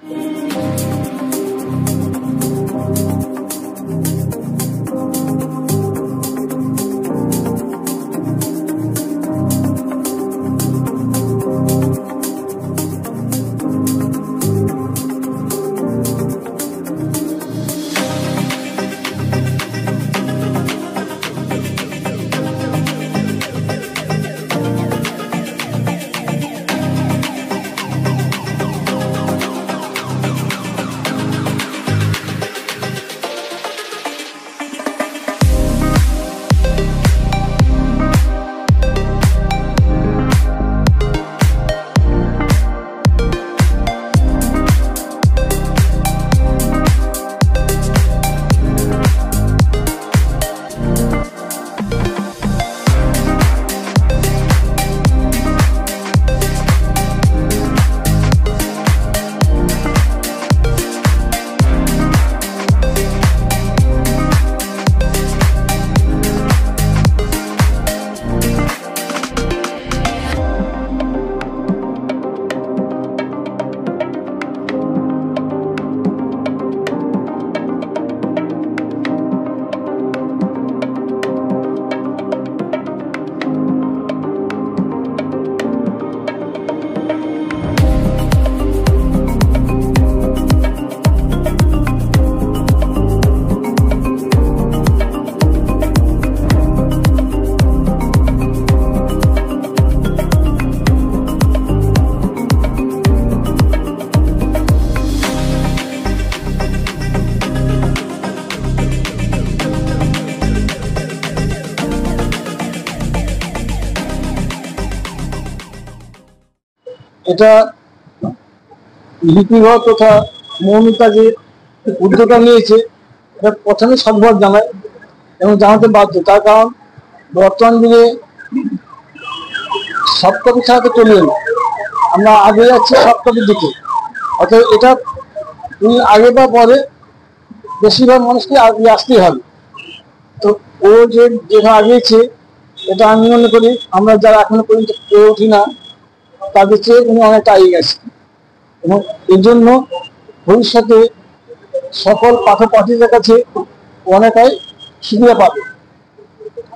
এটা লিপিবহ তথা মৌমিতা যে উদ্যোগটা নিয়েছে এটা প্রথমে সাধুবাদ জানায় এবং জানাতে বাধ্য। তার কারণ বর্তমান যুগে সফট কপি ছাড়া তো চলবে না, আমরা আগে যাচ্ছি সফট কপির দিকে। অর্থাৎ এটা আগে বা পরে বেশিরভাগ মানুষকে আগে আসতেই হবে। তো ও যেভাবে আগিয়েছে এটা আমি মনে করি আমরা যারা এখনো পর্যন্ত পেয়ে উঠি না তাদের চেয়ে উনি অনেকটা এগিয়ে গেছে এবং এর জন্য ভবিষ্যতে সকল পাঠক-পাঠিকার কাছে অনেকটাই সুবিধা পাবে।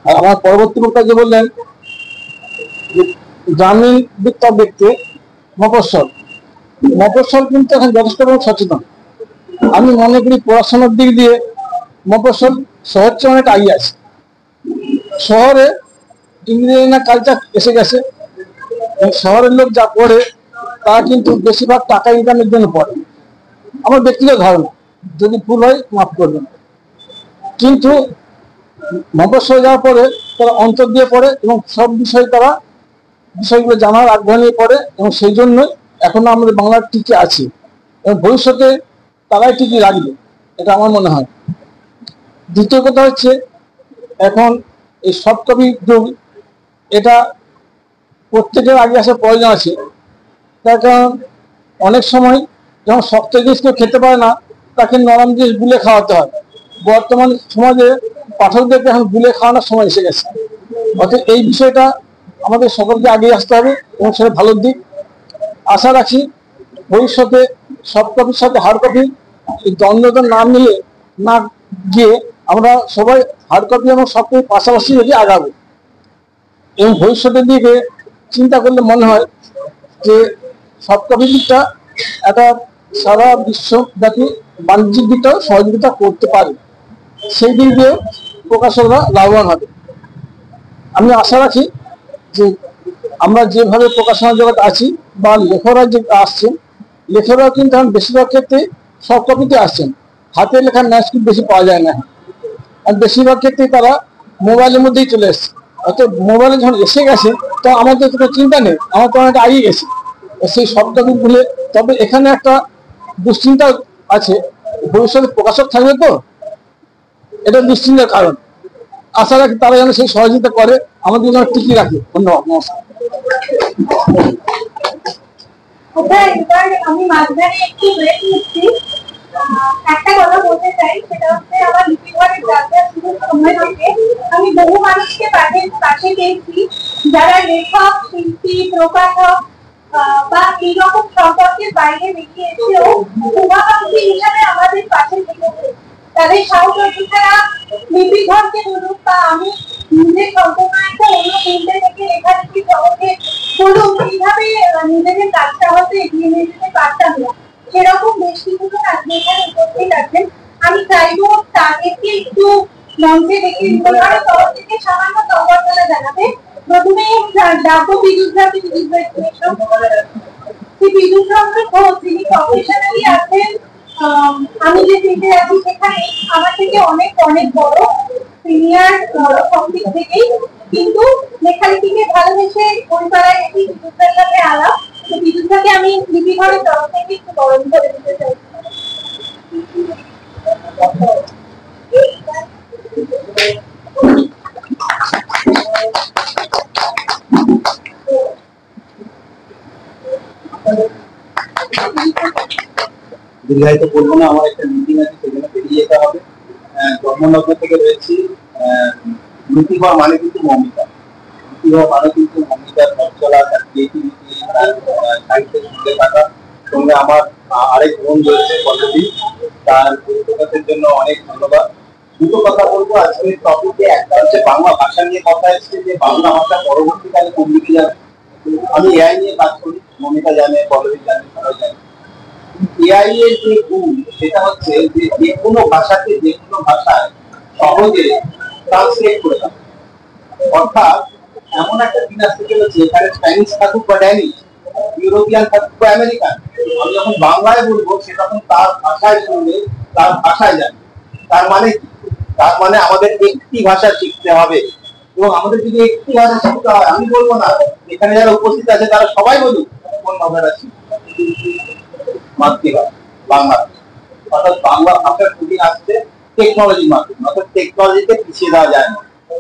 আর আমার পরবর্তী বক্তা যে বললেন যে গ্রামীণ দিকটা দেখতে মফস্বল কিন্তু এখন যথেষ্ট সচেতন। আমি মনে করি পড়াশোনার দিক দিয়ে মফস্বল শহরের চেয়ে অনেক এগিয়ে আছে। শহরে ইংরেজি না কালচার এসে গেছে, শহরের লোক যা পড়ে তারা কিন্তু বেশিরভাগ টাকা ইনকামের জন্য পড়ে। আমার ব্যক্তিগত ধারণা, যদি ভুল হয় মাফ করবেন। কিন্তু মফস্বল যাওয়ার পরে তারা অন্তর দিয়ে পড়ে এবং সব বিষয়গুলো জানার আগ্রহ নিয়ে পড়ে এবং সেই জন্যই এখনো আমাদের বাংলার টিকে আছে এবং ভবিষ্যতে তারাই টিকে রাখবে, এটা আমার মনে হয়। দ্বিতীয় কথা হচ্ছে এখন এই সফট কপি যুগ, এটা প্রত্যেকের আগে আসার প্রয়োজন আছে। তার কারণ অনেক সময় যখন শক্ত জিনিস কেউ খেতে পারে না তাকে নরম জিনিস গুলে খাওয়াতে হয়। বর্তমান সমাজে পাঠকদেরকে এখন গুলে খাওয়ানোর সময় এসে গেছে। অর্থাৎ এই বিষয়টা আমাদের সকলকে এগিয়ে আসতে হবে এবং সেটা ভালো দিক। আশা রাখি ভবিষ্যতে সফট কপির সাথে হার্ড কপি এই দ্বন্দ্বটা না গিয়ে আমরা সবাই হার্ড কপি এবং সফট কপির পাশাপাশি আগাবো এবং ভবিষ্যতের দিকে চিন্তা করলে মনে হয় যে সফট কপির দিকটা একটা সারা বিশ্বব্যাপী বাণিজ্যিক দিকটাও সহযোগিতা করতে পারে, সেই দিক দিয়ে প্রকাশকরা লাভবান হবে। আমি আশা রাখি যে আমরা যেভাবে প্রকাশনা জগৎ আছি বা লেখকরা যে আসছেন, লেখকরাও কিন্তু এখন বেশিরভাগ ক্ষেত্রে সফট কপিতে আসছেন, হাতে লেখার ম্যানুস্ক্রিপ্ট বেশি পাওয়া যায় না। আর বেশিরভাগ ক্ষেত্রে তারা মোবাইলের মধ্যেই চলে এসছে। অর্থাৎ মোবাইলে যখন এসে গেছে তো আমাদের কোনো চিন্তা নেই, আমার তো অনেকটা এগিয়ে গেছে সেই সফট কপি ভুলে। তবে এখানে একটা দুশ্চিন্তা আছে, ভবিষ্যতে প্রকাশক থাকবে তো, এটা দুশ্চিন্তার কারণ। আশা রাখি তারা যেন সেই সহযোগিতা করে, আমাদের যেন টিকিয়ে রাখে। ধন্যবাদ, নমস্কার। আমি মাঝখানে একটু ব্রেক নিচ্ছি, একটা কথা বলতে চাই, সেটা হচ্ছে আমার লিপিঘরের যাত্রা শুরুর সময় থেকে আমি বহু মানুষকে পাশে পেয়েছি যারা লেখক, শিল্পী, প্রকাশক বা এইরকম সম্পর্কের বাইরে বেরিয়ে এসেও শুভাকাঙ্ক্ষী হিসাবে আমাদের পাশে থেকেছে। তাদের সহযোগিতারা নির্বিঘ্নকে বলুক বা আমি নিজের সম্পূর্ণ একটা অন্য চিন্তা থেকে লেখালেখি জগতে বলুক, এইভাবে নিজেদের কাজটা হয়তো এগিয়ে নিয়ে যেতে পারতাম না। সেরকম বেশ কিছু আজকে এখানে উপস্থিত আছেন। আমি চাইবো তাদেরকে একটু মঞ্চে ডেকে পরিবারের তরফ থেকে সামান্য সংবর্ধনা জানাতে। প্রথমে ডাক্তার বিদ্যুৎ চন্দ্র ঘোষ, যিনি প্রফেশনালি আছেন, আমি যে ফিল্ডে আছি সেখানে আমার থেকে অনেক অনেক বড় সিনিয়র সব দিক থেকেই, কিন্তু লেখালেখিকে ভালোবেসে পরিবারের একটি বিদ্যুৎটার সাথে আলাপ। বিদ্যুৎটাকে আমি লিপিঘরের তরফ থেকে একটু বরণ করে দিতে চাই। দীর্ঘায়িত করবো না, আমার একটা মিটিং আছে, সেখানে বেরিয়ে যেতে হবে। জন্মনগর থেকে রয়েছি। নীতিঘর মানে কিন্তু মমিতা, নীতিঘর মানে কিন্তু মমিতার পথ চলা, তার ক্রিয়েটিভিটি, তার সাহিত্যের সঙ্গে থাকা। সঙ্গে আমার আরেক বোন রয়েছে পল্লবী, তার প্রকাশের জন্য অনেক ধন্যবাদ। দুটো কথা বলবো আজকের টপিকে। একটা হচ্ছে বাংলা ভাষা নিয়ে কথা এসেছে, যে বাংলা ভাষা পরবর্তীকালে কোন দিকে যাবে। আমি এআই নিয়ে কাজ করি, মমিতা জানে, পল্লবী জানে, সবাই জানে। এআই এর যে গুণ সেটা হচ্ছে যে কোনো ভাষাকে যে কোনো ভাষায় সহজে ট্রান্সলেট করে দেয়। অর্থাৎ এমন একটা দিন আসতে চলেছে যেখানে স্প্যানিশ থাকুক বা ড্যানিশ, ইউরোপিয়ান থাকুক বা আমেরিকান, আমি যখন বাংলায় বলবো সে তখন তার ভাষায় শুনলে তার ভাষায় যাবে। তার মানে কি? তার মানে আমাদের একটি ভাষা শিখতে হবে। এবং আমাদের যদি একটি ভাষা শিখতে হয়, আমি বলবো না, এখানে যারা উপস্থিত আছে তারা সবাই বলুক কোন ভাষাটা শিখতে, মাতৃভাষা বাংলা। অর্থাৎ বাংলা ভাষার খুবই আসছে টেকনোলজির মাধ্যমে, অর্থাৎ টেকনোলজিতে পিছিয়ে দেওয়া যায় না।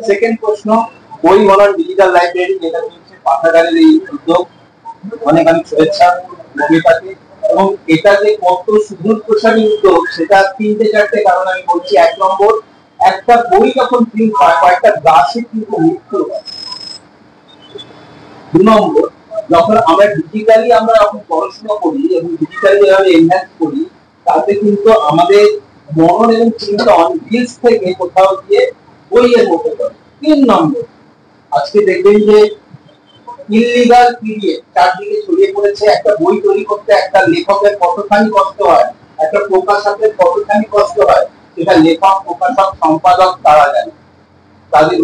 সেকেন্ড প্রশ্ন, বই বনার ডিজিটাল লাইব্রেরি যেটা হচ্ছে পাঠাগারের এই উদ্যোগ, অনেক অনেক শুভেচ্ছা মমিতাকে। এবং এটা যে কত সুদূর প্রসারী উদ্যোগ সেটা তিনটে চারটে কারণ আমি বলছি। এক নম্বর, একটা বই যখন প্রিন্ট হয় কয়েকটা গাছে কিন্তু মৃত্যু হয়। দু নম্বর, যখন আমরা ডিজিটালি আমরা যখন পড়াশোনা করি এবং ডিজিটালি যেভাবে এনহ্যান্স করি, তাতে কিন্তু আমাদের মনন এবং চিন্তা অনভিলস থেকে কোথাও গিয়ে বইয়ের মতো করে। 3 নম্বর, আজকে দেখবেন যে ইললিগাল পিডিএফ চারদিকে ছড়িয়ে পড়েছে। একটা বই তৈরি করতে একটা লেখকের কতখানি কষ্ট হয়, একটা প্রকাশকের কতখানি কষ্ট হয়, সেটা লেখক, প্রকাশক, সম্পাদক তারা জানে। তাদের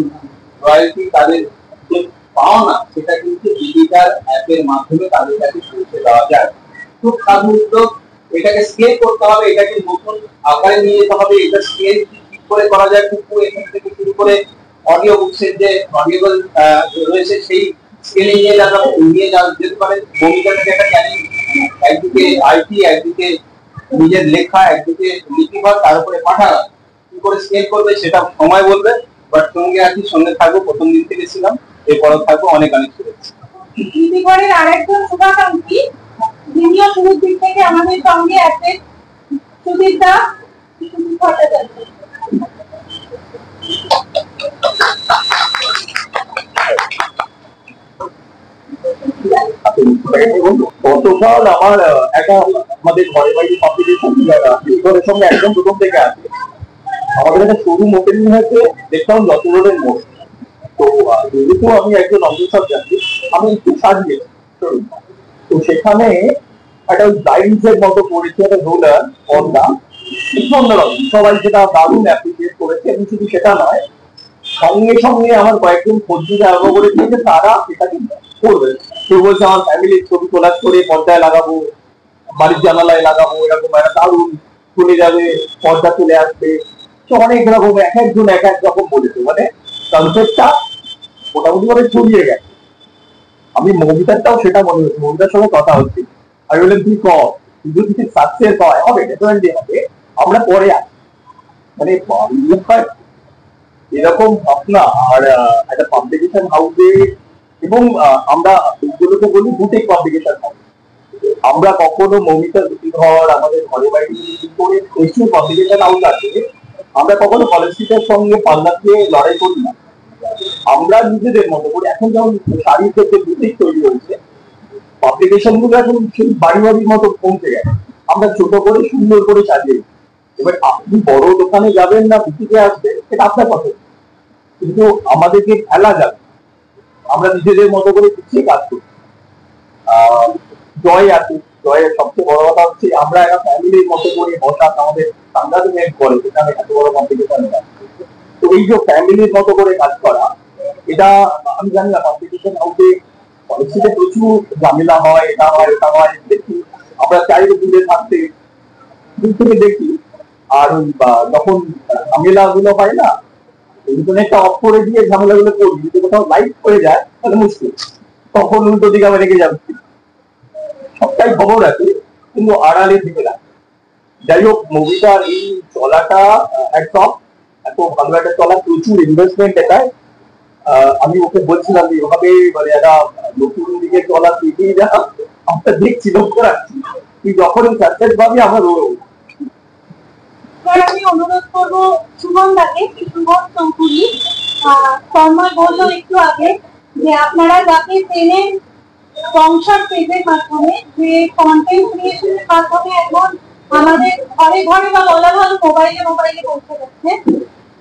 রয়্যালটি, তাদের যে পাওনা, সেটা কিন্তু ডিজিটাল অ্যাপের মাধ্যমে তাদের কাছে পৌঁছে দেওয়া যায়। খুব সাধু উদ্যোগ। এটাকে স্কেল করতে হবে, এটাকে নতুন আকারে নিয়ে যেতে হবে। এটা স্কেল ঠিক করে করা যায়। কিন্তু এখান থেকে শুরু করে অডিও বুকসের যে অডিওবল রয়েছে সেই স্কেলে নিয়ে যেতে পারে। ভূমিকাটাকে একটা চ্যালেঞ্জ, একদিকে আইটি, একদিকে নিজের লেখা, একদিকে লিপিঘর, তার উপরে পাঠাগার, কি করে স্কেল করবে সেটা সময় বলবে। বাট সঙ্গে আছি, সঙ্গে থাকবো, প্রথম দিন থেকে ছিলাম, এরপরও থাকবো। অনেক অনেক শুভেচ্ছা। লিপিঘরের আরেকজন শুভাকাঙ্ক্ষী, যিনিও শুরুর দিক থেকে আমাদের সঙ্গে আছেন, সুদীপ দা, সুদীপ ভট্টাচার্য। গতকাল আমার একটা আমাদের ঘরে বাড়ি কম্পিটিশন লিপিঘরের সঙ্গে একদম প্রথম থেকে আছে। আমাদের একটা শোরুম ওপেনিং হয়েছে, দেখলাম যত রোডের মোড়। তো যেহেতু আমি একজন অগ্রসর যাচ্ছি, আমি একটু সাজিয়েছি শোরুম। তো সেখানে একটা লাইন্স এর মতো করেছে, একটা রোলার পর্দা, অন্যরকম সবাই সেটা দারুণ অ্যাপ্রিসিয়েট করেছে। এবং শুধু সেটা নয়, সঙ্গে সঙ্গে আমার কয়েকজন খদ্দের আরম্ভ করে দিয়েছে, তারা সেটাকে করবে। কেউ বলছে আমার ফ্যামিলির ছবি তোলার করে পর্দায় লাগাবো, বাড়ির জানালায় লাগাবো, এরকম একটা দারুণ চলে যাবে, পর্দা চলে আসবে। তো অনেক রকম এক একজন এক এক রকম বলেছে, মানে কনসেপ্টটা মোটামুটি ভাবে ছড়িয়ে গেছে। আমি মমিতারটাও সেটা মনে হচ্ছে, মমিতার সঙ্গে কথা হচ্ছে, আমি বললাম তুই যদি সাকসেস হয় হবে, ডেফিনেটলি হবে, আমরা পরে আসি। মানে এরকম ভাবনা। আর একটা কম্পিটিশন হাউসে, এবং আমরা এগুলোকে বলি বুটিক কম্পিটিশন হাউস। আমরা কখনো মমিতা লিপিঘর, আমাদের ঘরে বাড়ি করে প্রচুর কম্পিটিশন হাউস আছে, আমরা কখনো পলিটিক্সের সঙ্গে পাল্লা দিয়ে লড়াই করি না। আমরা নিজেদের মতো করে, এখন যেমন শাড়ির ক্ষেত্রে বুটিক তৈরি হয়েছে, পাবলিকেশন গুলো এখন সেই বাড়ি বাড়ির মতো পৌঁছে গেছে, আমরা ছোট করে সুন্দর করে সাজিয়ে। এবার আপনি বড় দোকানে যাবেন না বুটিকে আসবে সেটা আপনার কথা, কিন্তু আমাদেরকে খেলা যাবে, আমরা নিজেদের মতো করে পিছিয়ে কাজ করি। জয় আছে, জয়ের সবচেয়ে বড় কথা হচ্ছে আমরা একটা ফ্যামিলির মতো করে হঠাৎ আমাদের সাংঘাতিক করে, যেখানে এত বড় কম্পিটিশন। তো এই যে ফ্যামিলির মতো করে কাজ করা, এটা আমি জানি না কম্পিটিশন আউটে পলিসিতে প্রচুর ঝামেলা হয়, এটা হয় ওটা হয়, দেখি আমরা চাইলে দূরে থাকতে দূর থেকে দেখি। আর ওই যখন ঝামেলা গুলো হয় না, ইন্টারনেটটা অফ করে দিয়ে ঝামেলা গুলো করি, যদি কোথাও লাইট হয়ে যায় তাহলে মুশকিল, তখন উল্টো দিকে আবার রেখে যাচ্ছি। সবটাই খবর আছে কিন্তু আড়ালে থেকে রাখে। যাই হোক, মুভিটার এই চলাটা একদম এত ভালো একটা চলা, প্রচুর ইনভেস্টমেন্ট এটায়। আমি ওকে বলছিলাম যে এভাবে মানে একটা নতুন দিকে চলা এগিয়ে যা, আমরা দেখছি, লক্ষ্য রাখছি, তুই যখন সাকসেস পাবি আমরা রোল। আমি অনুরোধ করবো শুভম দাকে, শুভম চৌধুরী। তন্ময় বললো একটু আগে যে আপনারা যাকে চেনেন সংসার পেজের মাধ্যমে, যে কন্টেন্ট ক্রিয়েশনের মাধ্যমে এখন আমাদের ঘরে ঘরে বা বলা ভালো মোবাইলে মোবাইলে পৌঁছে যাচ্ছে।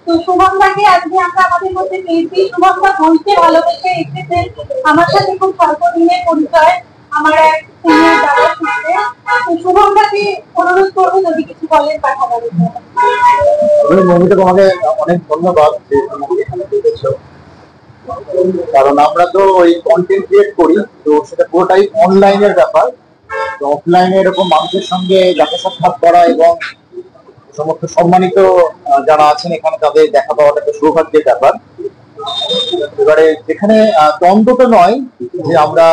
তো শুভম দাকে আজকে আমরা আমাদের মধ্যে পেয়েছি। শুভম দা বলতে ভালোবেসে এসেছেন, আমার সাথে খুব স্বল্প দিনের পরিচয়, আমার এক সিনিয়র দাদা ছিলেন। তো শুভম দাকে অনুরোধ করবো যদি কিছু বলেন পাঠাবার। মমিতা, তোমাকে অনেক ধন্যবাদ যে তুমি এখানে দেখেছো, কারণ আমরা তো ওই কন্টেন্ট ক্রিয়েট করি, তো সেটা পুরোটাই অনলাইনের ব্যাপার। তো অফলাইনে এরকম মানুষের সঙ্গে দেখা সাক্ষাৎ করা এবং সমস্ত সম্মানিত যারা আছেন এখানে তাদের দেখা পাওয়াটা একটা সৌভাগ্যের ব্যাপার। এবারে যেখানে দ্বন্দ্বটা নয় যে আমরা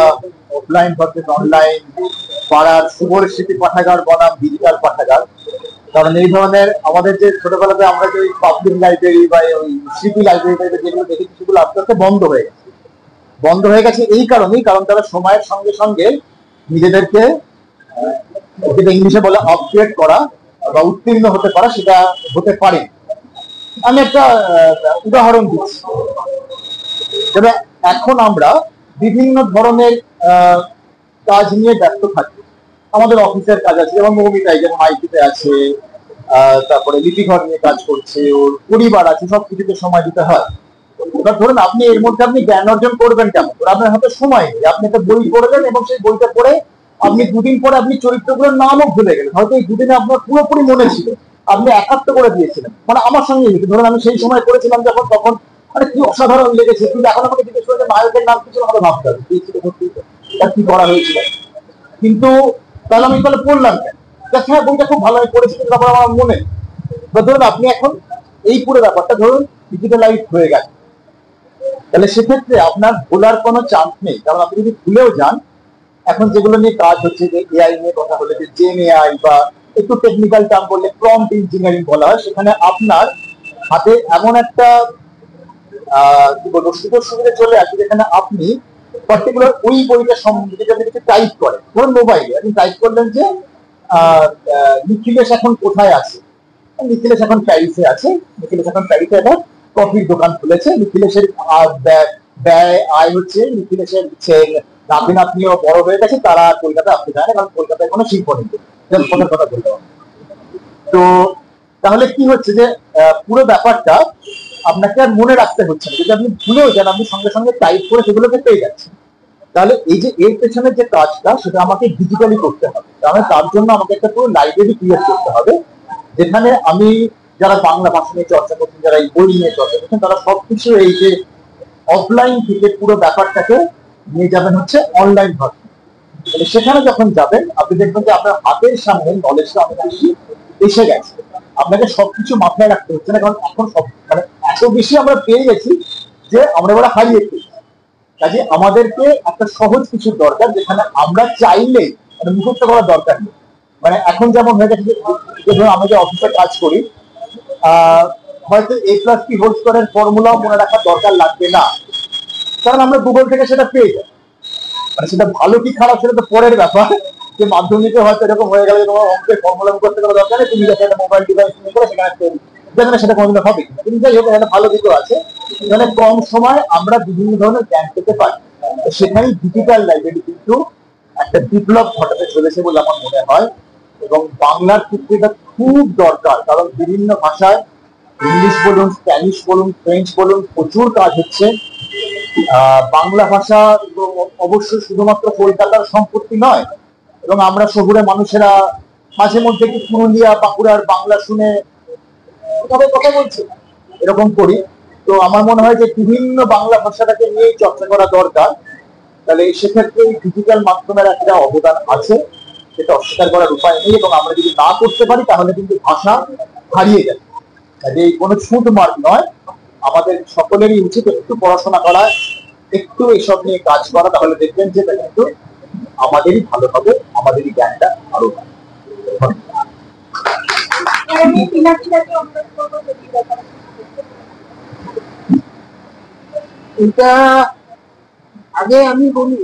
অফলাইন ভার্সেস অনলাইন, পাড়ার শুভর স্মৃতি পাঠাগার বনাম ডিজিটাল পাঠাগার, কারণ এই ধরনের আমাদের যে ছোটবেলাতে আমরা যে পাবলিক লাইব্রেরি বা ওই স্মৃতি লাইব্রেরি টাইপের যেগুলো দেখেছি সেগুলো আস্তে আস্তে বন্ধ হয়ে গেছে এই কারণেই, কারণ তারা সময়ের সঙ্গে সঙ্গে নিজেদেরকে যেটা ইংলিশে বলে আপগ্রেড করা বা উত্তীর্ণ হতে পারা, সেটা হতে পারে। আমি একটা উদাহরণ দিচ্ছি, তবে এখন আমরা বিভিন্ন ধরনের কাজ নিয়ে ব্যস্ত থাকি। আমাদের অফিসের কাজ আছে, যেমন মৌমিতাই যেমন আইটিতে আছে, তারপরে লিপিঘর নিয়ে কাজ করছে, ওর পরিবার আছে, সবকিছুতে সময় দিতে হয়। এবার ধরুন আপনি এর মধ্যে আপনি জ্ঞান অর্জন করবেন কেমন? আপনার হাতে সময় নেই, আপনি একটা বই পড়বেন এবং সেই বইটা পড়ে আপনি দুদিন পরে আপনি চরিত্রগুলোর নামও ভুলে গেলেন। হয়তো এই দুদিনে আপনার পুরোপুরি মনে ছিল, আপনি একাত্ম করে দিয়েছিলেন। মানে আমার সঙ্গে ধরুন আমি সেই সময় করেছিলাম যখন, তখন মানে কি অসাধারণ লেগেছে, কিন্তু এখন আমাকে জিজ্ঞেস করে নায়কের নাম কিছু আমাকে ভাবতে হবে কি করা হয়েছিল। কিন্তু তাহলে আমি তাহলে পড়লাম কেন? হ্যাঁ, বইটা খুব ভালোভাবে পড়েছি, কিন্তু তারপর আমার মনে। ধরুন আপনি এখন এই পুরো ব্যাপারটা ধরুন ডিজিটালাইজ হয়ে গেছে, তাহলে সেক্ষেত্রে আপনার ভুলার কোনো চান্স নেই। কারণ আপনি যদি ভুলেও যান, এখন যেগুলো নিয়ে কাজ হচ্ছে, যে এআই নিয়ে কথা হলে যে জেন এআই বা একটু টেকনিক্যাল টার্ম বললে প্রম্পট ইঞ্জিনিয়ারিং বলা হয়, সেখানে আপনার হাতে এমন একটা কি বলবো সুযোগ সুবিধা চলে আসে, যেখানে আপনি পার্টিকুলার ওই বইটা সম্বন্ধে আপনি কিছু টাইপ করেন, ধরুন মোবাইলে আপনি টাইপ করলেন যে নিখিলেশ এখন কোথায় আছে, নিখিলেশ এখন প্যারিসে আছে, নিখিলেশ এখন প্যারিসে একটা কফির দোকান খুলেছে, নিখিলেশের ব্যয় আয় হচ্ছে, নিখিলেশের নাতি নাতনিও বড় হয়ে গেছে, তারা কলকাতা আসতে চায় না, কারণ কলকাতায় কোনো শিল্প নেই, কথা বলতে হবে। তো তাহলে কি হচ্ছে যে পুরো ব্যাপারটা আপনাকে আর মনে রাখতে হচ্ছে না, যদি আপনি ভুলেও যান আপনি সঙ্গে সঙ্গে টাইপ করে সেগুলোকে পেয়ে যাচ্ছেন। তাহলে এই যে এর পেছনে যে কাজটা, সেটা আমাকে ডিজিটালি করতে হবে। তাহলে তার জন্য আমাকে একটা পুরো লাইব্রেরি ক্রিয়েট করতে হবে, যেখানে আমি যারা বাংলা ভাষা নিয়ে চর্চা করছেন, যারা এই বই নিয়ে চর্চা করছেন, তারা সবকিছু এই যে অফলাইন থেকে পুরো ব্যাপারটাকে নিয়ে যাবেন হচ্ছে অনলাইন ভাবে। সেখানে যখন যাবেন আপনি দেখবেন যে আপনার হাতের সামনে নলেজটা অনেক বেশি এসে গেছে, আপনাকে সবকিছু মাথায় রাখতে হচ্ছে না, কারণ এখন সব মানে এত বেশি আমরা পেয়ে গেছি যে আমরা এবার হারিয়ে ফেলছি। কাজে আমাদেরকে একটা সহজ কিছু দরকার, যেখানে আমরা চাইলেই মানে মুখস্থ করার দরকার নেই। মানে এখন যেমন হয়ে গেছে যে ধরুন আমি যে অফিসে কাজ করি, হয়তো a+b² ফর্মুলাও মনে রাখার দরকার লাগবে না, কারণ আমরা গুগল থেকে সেটা পেয়ে যাই। মানে সেটা ভালো কি খারাপ সেটা তো পরের ব্যাপার, যে মাধ্যমিকে হয়তো এরকম হয়ে গেলে তোমার অঙ্কের ফর্মুলা করতে গেলে দরকার নেই, তুমি যখন একটা মোবাইল ডিভাইস নিয়ে করে সেখানে সেটা কোনোদিন হবে। কিন্তু যাই হোক, একটা ভালো দিকও আছে, এখানে কম সময় আমরা বিভিন্ন ধরনের জ্ঞান পেতে পারি। সেখানে ডিজিটাল লাইব্রেরি কিন্তু একটা বিপ্লব ঘটাতে চলেছে বলে আমার মনে হয়। এবং বাংলার ক্ষেত্রে এটা খুব দরকার, কারণ বিভিন্ন ভাষায় ইংলিশ বলুন, স্প্যানিশ বলুন, ফ্রেঞ্চ বলুন, প্রচুর কাজ হচ্ছে। বাংলা ভাষা অবশ্যই শুধুমাত্র কলকাতার সম্পত্তি নয়, এবং আমরা শহুরে মানুষেরা মাঝে মধ্যে একটু পুরুলিয়া বাঁকুড়ার বাংলা শুনে কিভাবে কথা বলছে এরকম করি। তো আমার মনে হয় যে বিভিন্ন বাংলা ভাষাটাকে নিয়ে চর্চা করা দরকার। তাহলে সেক্ষেত্রে ডিজিটাল মাধ্যমের একটা অবদান আছে, সেটা অস্বীকার করার উপায় নেই। এবং আমরা যদি না করতে পারি তাহলে কিন্তু ভাষা হারিয়ে যাবে। কাজে কোনো ছুট মার্গ নয়, আমাদের সকলেরই উচিত একটু পড়াশোনা করা, একটু এসব নিয়ে কাজ করা। তাহলে দেখবেন যে কিন্তু আমাদেরই ভালো হবে, আমাদেরই জ্ঞানটা আরো ভালো। এটা আগে আমি বলি,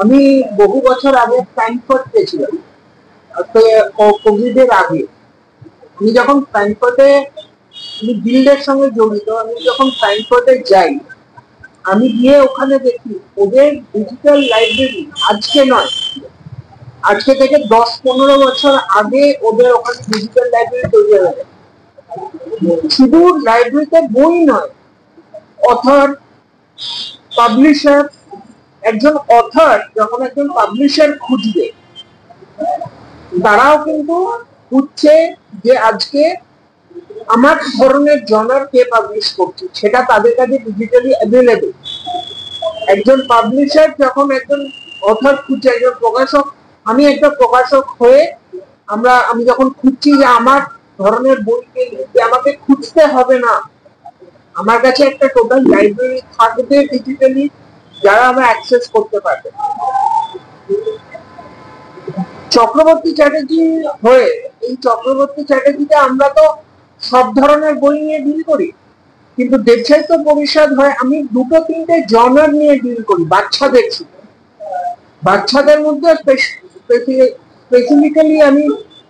আমি বহু বছর আগে ফ্র্যাঙ্কফার্ট গেছিলাম, কোভিড এর আগে। আমি যখন ফ্র্যাঙ্কফার্টে, আমি গিল্ডের সঙ্গে জড়িত, আমি যখন ফ্র্যাঙ্কফার্টে যাই, আমি গিয়ে ওখানে দেখি ওদের ডিজিটাল লাইব্রেরি আজকে নয়, আজকে থেকে 10-15 বছর আগে ওদের ওখানে ডিজিটাল লাইব্রেরি তৈরি হয়ে গেছে। শুধু লাইব্রেরিতে বই নয়, অথর, পাবলিশার, একজন অথর যখন একজন পাবলিশার খুঁজবে, তারাও কিন্তু খুঁজছে যে আজকে আমার ধরনের জনার কে পাবলিশ করছে, সেটা তাদের কাছে ডিজিটালি অ্যাভেলেবল। একজন পাবলিশার যখন একজন অথর খুঁজছে, একজন প্রকাশক, আমি একটা প্রকাশক হয়ে আমি যখন খুঁজছি যে আমার ধরনের বইকে লিখতে আমাকে খুঁজতে হবে না, আমার কাছে একটা টোটাল লাইব্রেরি থাকবে ডিজিটালি, যারা আমরা অ্যাক্সেস করতে পারবে। চক্রবর্তী চ্যাটার্জি হয়ে, এই চক্রবর্তী চ্যাটার্জিতে আমরা তো সব ধরনের বই নিয়ে ডিল করি, কিন্তু দেবসাহিত্য পরিষদ হয়ে আমি 2-3টে জনার নিয়ে ডিল করি। বাচ্চাদের মধ্যে স্পেসিফিক্যালি আমি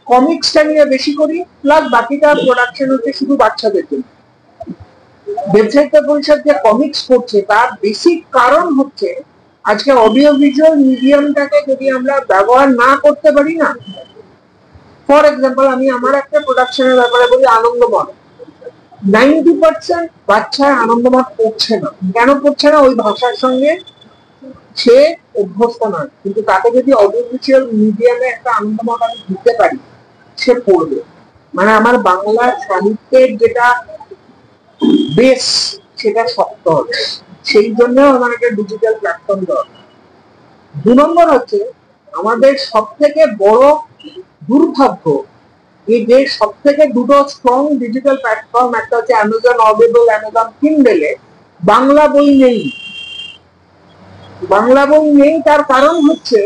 কমিক্সটা নিয়ে বেশি করি, প্লাস বাকিটা প্রোডাকশন হচ্ছে শুধু বাচ্চাদের জন্য। দেবসাহিত্য পরিষদ যে কমিক্স করছে তার বেসিক কারণ হচ্ছে আজকে অডিও ভিজুয়াল মিডিয়ামটাকে যদি আমরা ব্যবহার না করতে পারি না, ফর এক্সাম্পল আমি আমার একটা প্রোডাকশনের ব্যাপারে বলি, আনন্দমঠ। 90% বাচ্চা আনন্দমঠ পড়ছে না। কেন পড়ছে না? ওই ভাষার সঙ্গে সে অভ্যস্ত নয়। কিন্তু তাকে যদি অডিও ভিজুয়াল মিডিয়ামে একটা আনন্দমঠ আমি দিতে পারি, সে পড়বে। মানে আমার বাংলা সাহিত্যের যেটা বেস, সেটা শক্ত হবে। সেই জন্য আমার একটা ডিজিটাল প্ল্যাটফর্ম দরকার। 2 নম্বর হচ্ছে আমাদের সব থেকে বড় দুর্ভাগ্য, এই যে সব থেকে দুটো স্ট্রং ডিজিটাল প্ল্যাটফর্ম, একটা হচ্ছে অ্যামাজন অডিবল, অ্যামাজন কিন্ডেলে বাংলা বই নেই। বাংলা বই নেই তার কারণ হচ্ছে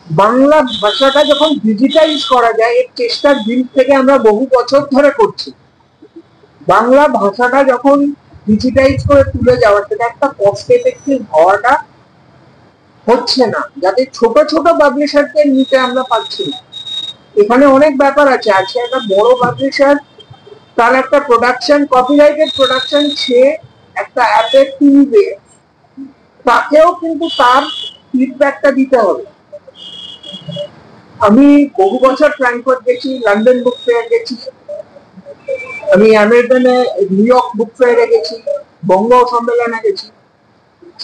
বাংলা ভাষাটা যখন ডিজিটাইজ করা যায়, এর চেষ্টার দিন থেকে আমরা বহু বছর ধরে করছি। বাংলা ভাষাটা যখন ডিজিটাইজ করে তুলে যাওয়া, সেটা একটা কস্ট এফেক্টিভ হওয়াটা হচ্ছে না, যাতে ছোট ছোট পাবলিশারকে নিতে আমরা পাচ্ছি না। এখানে অনেক ব্যাপার আছে। আজকে একটা বড় পাবলিশার, তার একটা প্রোডাকশন, কপিরাইটেড প্রোডাকশন, সে একটা অ্যাপে কিনবে, তাকেও কিন্তু তার ফিডব্যাকটা দিতে হবে। আমি বহু বছর ফ্র্যাঙ্কফার্ট গেছি, লন্ডন বুক ফেয়ার গেছি, আমি আমেরিকানে নিউ ইয়র্ক বুক ফেয়ারে গেছি, বঙ্গ সম্মেলনে গেছি।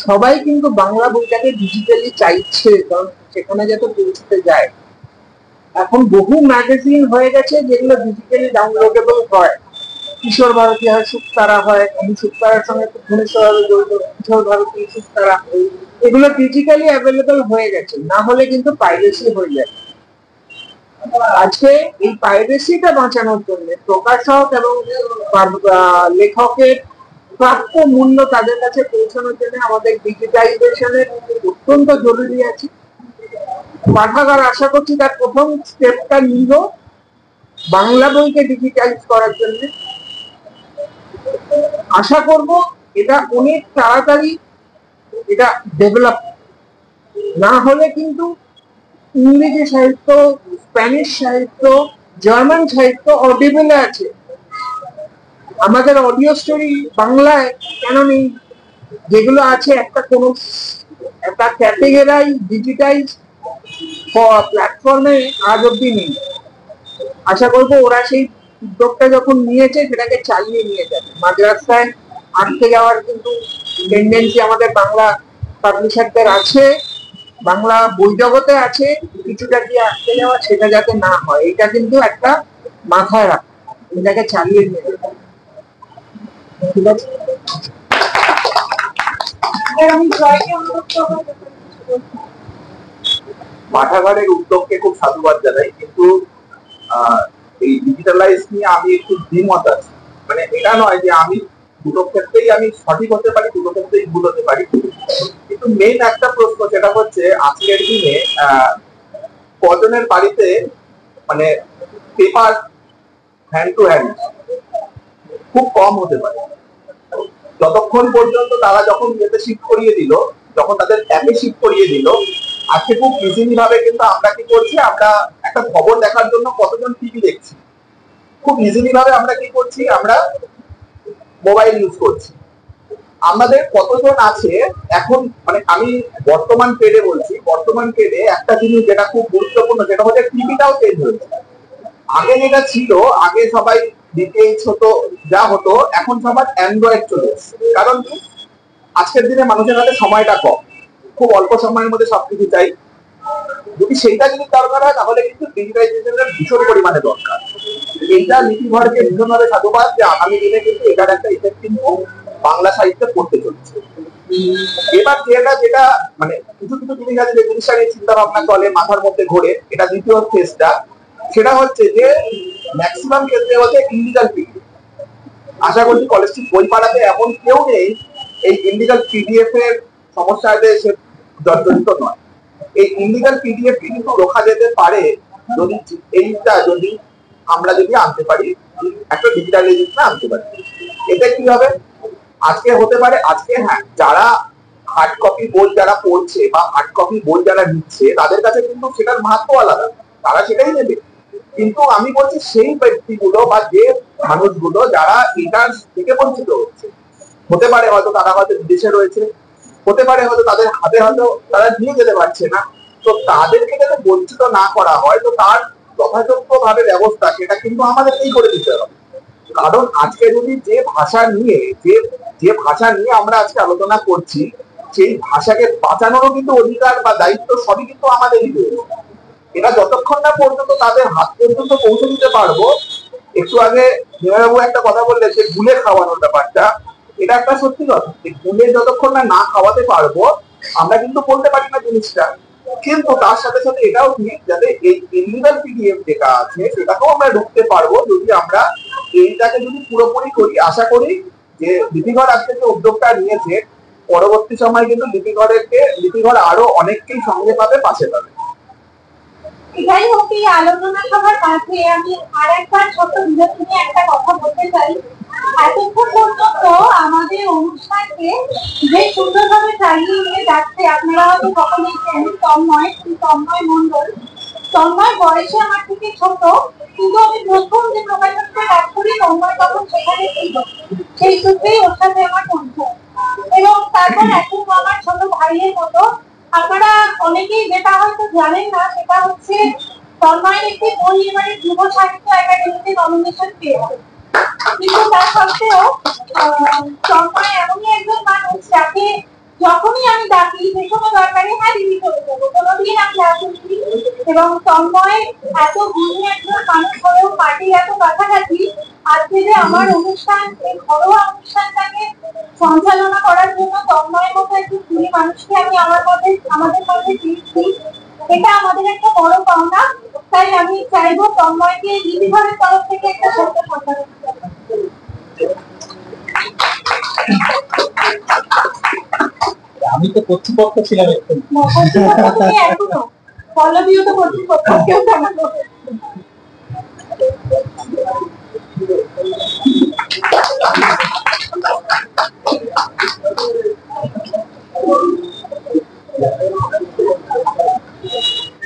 সবাই কিন্তু বাংলা বইটাকে ডিজিটালি চাইছে, কারণ সেখানে যাতে পৌঁছতে যায়। এখন বহু ম্যাগাজিন হয়ে গেছে যেগুলো ডিজিটালি ডাউনলোডেবল হয়। কিশোর ভারতী হয়, সুক্তারা হয়, আমি সুক্তারার সঙ্গে খুব ঘনিষ্ঠভাবে জড়িত, কিশোর ভারতী, সুক্তারা, এগুলো ডিজিটালি অ্যাভেলেবল হয়ে গেছে। না হলে কিন্তু পাইরেসি হয়ে যায়। আজকে এই পাইরেসিটা বাঁচানোর জন্য প্রকাশক এবং লেখকের প্রাপ্য মূল্য তাদের কাছে পৌঁছানোর জন্য আমাদের ডিজিটাইজেশনের অত্যন্ত জরুরি আছে। পাঠাগার আশা করছি তার প্রথম স্টেপটা নিল বাংলা বইকে ডিজিটাইজ করার জন্য। আশা করব এটা অনেক তাড়াতাড়ি এটা ডেভেলপ, না হলে কিন্তু ইংরেজি সাহিত্য, স্প্যানিশ সাহিত্য, জার্মান সাহিত্য অডিবলে আছে। আমাদের অডিও স্টোরি বাংলায় কেন নেই? যেগুলো আছে একটা কোনো একটা ক্যাটেগরাইজ ডিজিটাইজ প্ল্যাটফর্মে আজ অব্দি নেই। আশা করবো ওরা সেই উদ্যোগটা যখন নিয়েছে সেটাকে চালিয়ে নিয়ে যাবে। মাঝ রাস্তায় আটকে যাওয়ার কিন্তু টেন্ডেন্সি আমাদের বাংলা পাবলিশারদের আছে, বাংলা বই জগতে আছে, কিছুটা কি আটকে যাওয়া সেটা যাতে না হয়, এটা কিন্তু একটা মাথায় রাখা, এটাকে চালিয়ে নিয়ে যাবে। ঠিক আছে, আমি জয়কে অনুরোধ করবো। পাঠাগারের উদ্যোগকে খুব সাধুবাদ জানাই, কিন্তু এই ডিজিটালাইজ নিয়ে আমি একটু দ্বিমত আছি। মানে এটা নয় যে আমি দুটো ক্ষেত্রেই আমি সঠিক হতে পারি, দুটো ক্ষেত্রেই ভুল হতে পারি, কিন্তু মেইন একটা প্রশ্ন সেটা হচ্ছে আজকের দিনে কজনের বাড়িতে মানে পেপার হ্যান্ড টু হ্যান্ড খুব কম হতে পারে। যতক্ষণ পর্যন্ত তারা যখন ইয়েতে শিফট করিয়ে দিল, যখন তাদের অ্যাপে শিফট করিয়ে দিল, আজকে খুব ইজিলি ভাবে কিন্তু আমরা কি করছি, আমরা একটা খবর দেখার জন্য কতজন টিভি দেখছি, খুব ইজিলি ভাবে আমরা কি করছি, আমরা মোবাইল ইউজ করছি। আমাদের কতজন আছে এখন, মানে আমি বর্তমান পেডে বলছি, বর্তমান পেডে একটা জিনিস যেটা খুব গুরুত্বপূর্ণ সেটা হচ্ছে টিভিটাও চেঞ্জ হয়েছে। আগে যেটা ছিল, আগে সবাই ডিটিএইচ হতো, যা হতো, এখন সবার অ্যান্ড্রয়েড চলে এসেছে। কারণ কি, আজকের দিনে মানুষের হাতে সময়টা কম, খুব অল্প সময়ের মধ্যে সবকিছু চাই। যদি সেইটা যদি দরকার হয় তাহলে কিন্তু ডিজিটাইজেশনের ভীষণ পরিমাণে দরকার। এইটা নীতিভরকে ভীষণভাবে সাধুবাদ যে আগামী দিনে কিন্তু এটার একটা ইফেক্ট কিন্তু বাংলা সাহিত্যে পড়তে চলেছে। এবার যেটা মানে কিছু কিছু জিনিস আছে যে জিনিসটা নিয়ে চিন্তা ভাবনা চলে, মাথার মধ্যে ঘোরে, এটা দ্বিতীয় ফেজটা, সেটা হচ্ছে যে ম্যাক্সিমাম ক্ষেত্রে হচ্ছে ইলিগাল পিডিএফ। আশা করছি কলেজ স্ট্রিট বই পাড়াতে এমন কেউ নেই এই ইলিগাল পিডিএফ এর সমস্যাতে সে জর্জরিত নয়। এই ইলিগাল পিডিএফ কিন্তু রোখা যেতে পারে যদি এইটা যদি আমরা যদি আনতে পারি, একটা ডিজিটালাইজেশন আনতে পারি। এটা কি হবে, আজকে হতে পারে, আজকে হ্যাঁ যারা হার্ড কপি বই যারা পড়ছে বা হার্ড কপি বই যারা নিচ্ছে তাদের কাছে কিন্তু সেটার মাহাত্ম আলাদা, তারা সেটাই নেবে। কিন্তু আমি বলছি সেই ব্যক্তিগুলো বা যে মানুষগুলো যারা এটার থেকে বঞ্চিত হচ্ছে, হতে পারে হয়তো তারা হয়তো বিদেশে রয়েছে, হতে পারে হয়তো তাদের হাতে হয়তো তারা নিয়ে যেতে পারছে না, তো তাদেরকে যাতে বঞ্চিত না করা হয়, তো তার যথাযথ ভাবে ব্যবস্থা সেটা কিন্তু আমাদেরকেই করে দিতে হবে। কারণ আজকে যদি যে ভাষা নিয়ে আমরা আজকে আলোচনা করছি, সেই ভাষাকে বাঁচানোরও কিন্তু অধিকার বা দায়িত্ব সবই কিন্তু আমাদেরই রয়েছে। এটা যতক্ষণ না পর্যন্ত তাদের হাত পর্যন্ত পৌঁছে দিতে পারবো, একটু আগে নিমাইবাবু একটা কথা বললেন যে গুলে খাওয়ানোর ব্যাপারটা, এটা একটা সত্যি কথা। গুলে যতক্ষণ না খাওয়াতে পারবো আমরা কিন্তু বলতে পারি না জিনিসটা। কিন্তু তার সাথে সাথে এটাও ঠিক যাতে এই ইলিগাল পিডিএফ যেটা আছে সেটাকেও আমরা ঢুকতে পারবো যদি আমরা এইটাকে যদি পুরোপুরি করি। আশা করি যে লিপিঘর আজকে যে উদ্যোগটা নিয়েছে, পরবর্তী সময় কিন্তু লিপিঘর আরো অনেককেই সঙ্গে পাবে, পাশে পাবে। যাই হোক, এই আলোচনা সভার মাঝে আমি আর একবার ছোট্ট বিরতি নিয়ে একটা কথা বলতে চাই। এতক্ষণ পর্যন্ত আমাদের অনুষ্ঠানকে যে সুন্দরভাবে চালিয়ে নিয়ে যাচ্ছে, আপনারা হয়তো সকলেই জানেন তন্ময় মন্ডল। তন্ময় বয়সে আমার থেকে ছোট, কিন্তু আমি প্রথম যে প্রকাশনটা কাজ করি তন্ময় তখন সেখানে ছিল, সেই সূত্রেই ওর সাথে আমার পরিচয়। এবং তারপর এখন আমার ছোট ভাইয়ের মতো। আপনারা অনেকেই যেটা হয়তো জানেন না সেটা হচ্ছে তন্ময়ের একটি বই এবারে যুব সাহিত্য একাডেমিতে নমিনেশন পেয়েছে। কিন্তু তা সত্ত্বেও তন্ময় এমনই একজন মানুষ যাকে যখনই আমি ডাকি যে কোনো দরকারে হ্যাঁ দিদি চলে যাবো, কোনোদিন আমি আসিনি। এবং তন্ময় এত গুণী একজন মানুষ হলেও পার্টির এত কাছাকাছি, আজকে যে আমার অনুষ্ঠান, এই ঘরোয়া অনুষ্ঠানটাকে সঞ্চালনা করার জন্য তন্ময়ের মতো একজন গুণী মানুষকে আমি আমাদের মধ্যে পেয়েছি, এটা আমাদের একটা বড় পাওনা। তাই আমি চাইবো তন্ময়কে লিপিঘরের তরফ থেকে একটা ছোট্ট সম্মান। আমি তো কর্তৃপক্ষ ছিলাম, এখনো পল্লবীও তো কর্তৃপক্ষ, কেউ কেমন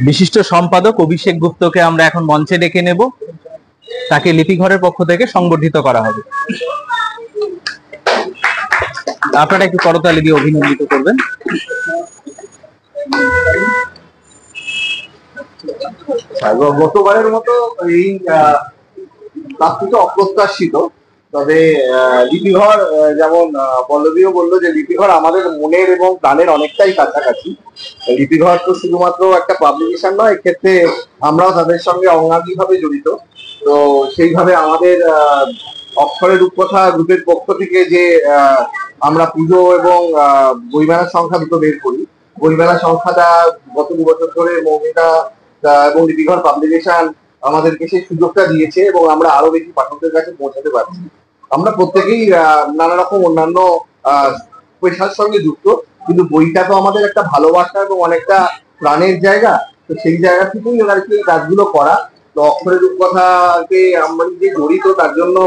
বিশিষ্ট সম্পাদক অভিষেক গুপ্তকে আমরা এখন মঞ্চে ডেকে নেব, তাকে লিপিঘরের পক্ষ থেকে সংবর্ধিত করা হবে। আপনারা একটু করতালি দিয়ে অভিনন্দিত করবেন। গতবারের মতো এই তার থেকে অপ্রত্যাশিত। তবে লিপিঘর যেমন পল্লবীও বললো যে লিপিঘর আমাদের মনের এবং প্রাণের অনেকটাই কাছাকাছি। লিপিঘর তো শুধুমাত্র একটা পাবলিকেশন নয়, এক্ষেত্রে আমরাও তাদের সঙ্গে অঙ্গাঙ্গিভাবে জড়িত। তো সেইভাবে আমাদের অক্ষরের রূপকথা গ্রুপের পক্ষ থেকে যে আমরা পুজো এবং বইমেলার সংখ্যা দুটো বের করি, বইমেলার সংখ্যাটা গত 2 বছর ধরে মৌমিতা এবং লিপিঘর পাবলিকেশন আমাদেরকে সেই সুযোগটা দিয়েছে এবং আমরা আরো বেশি পাঠকদের কাছে পৌঁছাতে পারছি। আমরা প্রত্যেকেই নানা রকম অন্যান্য পেশার সঙ্গে যুক্ত, কিন্তু বইটা তো আমাদের একটা ভালোবাসা এবং অনেকটা প্রাণের জায়গা। তো সেই জায়গা থেকেই আর কি কাজগুলো করা। তো অক্ষরের রূপকথাকে আমরা যে জড়িত, তার জন্য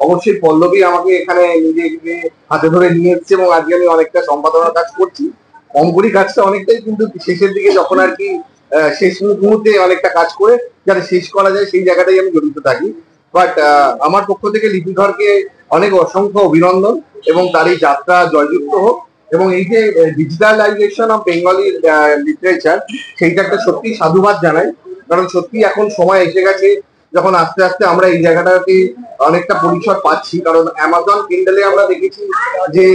অবশ্যই পল্লবী আমাকে এখানে নিজেকে হাতে ধরে নিয়ে এসছে এবং আজকে আমি অনেকটা সম্পাদনার কাজ করছি। অঙ্কুরি কাজটা অনেকটাই কিন্তু শেষের দিকে যখন আর কি শেষ মুহূর্তে অনেকটা কাজ করে যাতে শেষ করা যায় সেই জায়গাটাই আমি জড়িত থাকি। বাট আমার পক্ষ থেকে লিপিঘরকে অনেক অসংখ্য অভিনন্দন এবং তার এই যাত্রা জয়যুক্ত হোক। এবং এই যে ডিজিটালাইজেশন অফ বেঙ্গলি লিটারেচার, সেইটা একটা সত্যি সাধুবাদ জানাই। কারণ সত্যি এখন সময় এসে গেছে যখন আস্তে আস্তে আমরা এই জায়গাটাকে অনেকটা পরিসর পাচ্ছি। কারণ অ্যামাজন কিন্ডেলে আমরা দেখেছি যে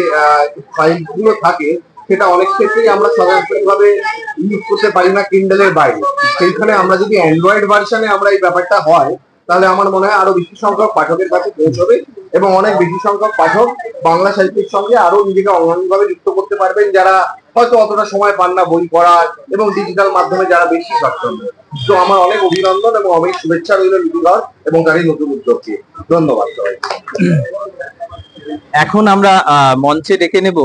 ফাইলগুলো থাকে, সেটা অনেক ক্ষেত্রেই আমরা সরাসরিভাবে ইউজ করতে পারি না কিন্ডেলের বাইরে। সেইখানে আমরা যদি অ্যান্ড্রয়েড ভার্সনে আমরা এই ব্যাপারটা হয়, তাহলে আমার মনে হয় আরো বেশি সংখ্যক পাঠকের কাছে পৌঁছবে এবং অনেক বেশি সংখ্যক পাঠক বাংলা সাহিত্যের সঙ্গে আরো নিজেকে অঙ্গাঙ্গিভাবে যুক্ত করতে পারবেন, যারা হয়তো অতটা সময় পান না বই পড়ার এবং ডিজিটাল মাধ্যমে যারা বেশি সক্ষম। তো আমার অনেক অভিনন্দন এবং অনেক শুভেচ্ছা রইল লিপিঘর এবং তারই নতুন উদ্যোগকে। ধন্যবাদ সবাই। এখন আমরা মঞ্চে ডেকে নেব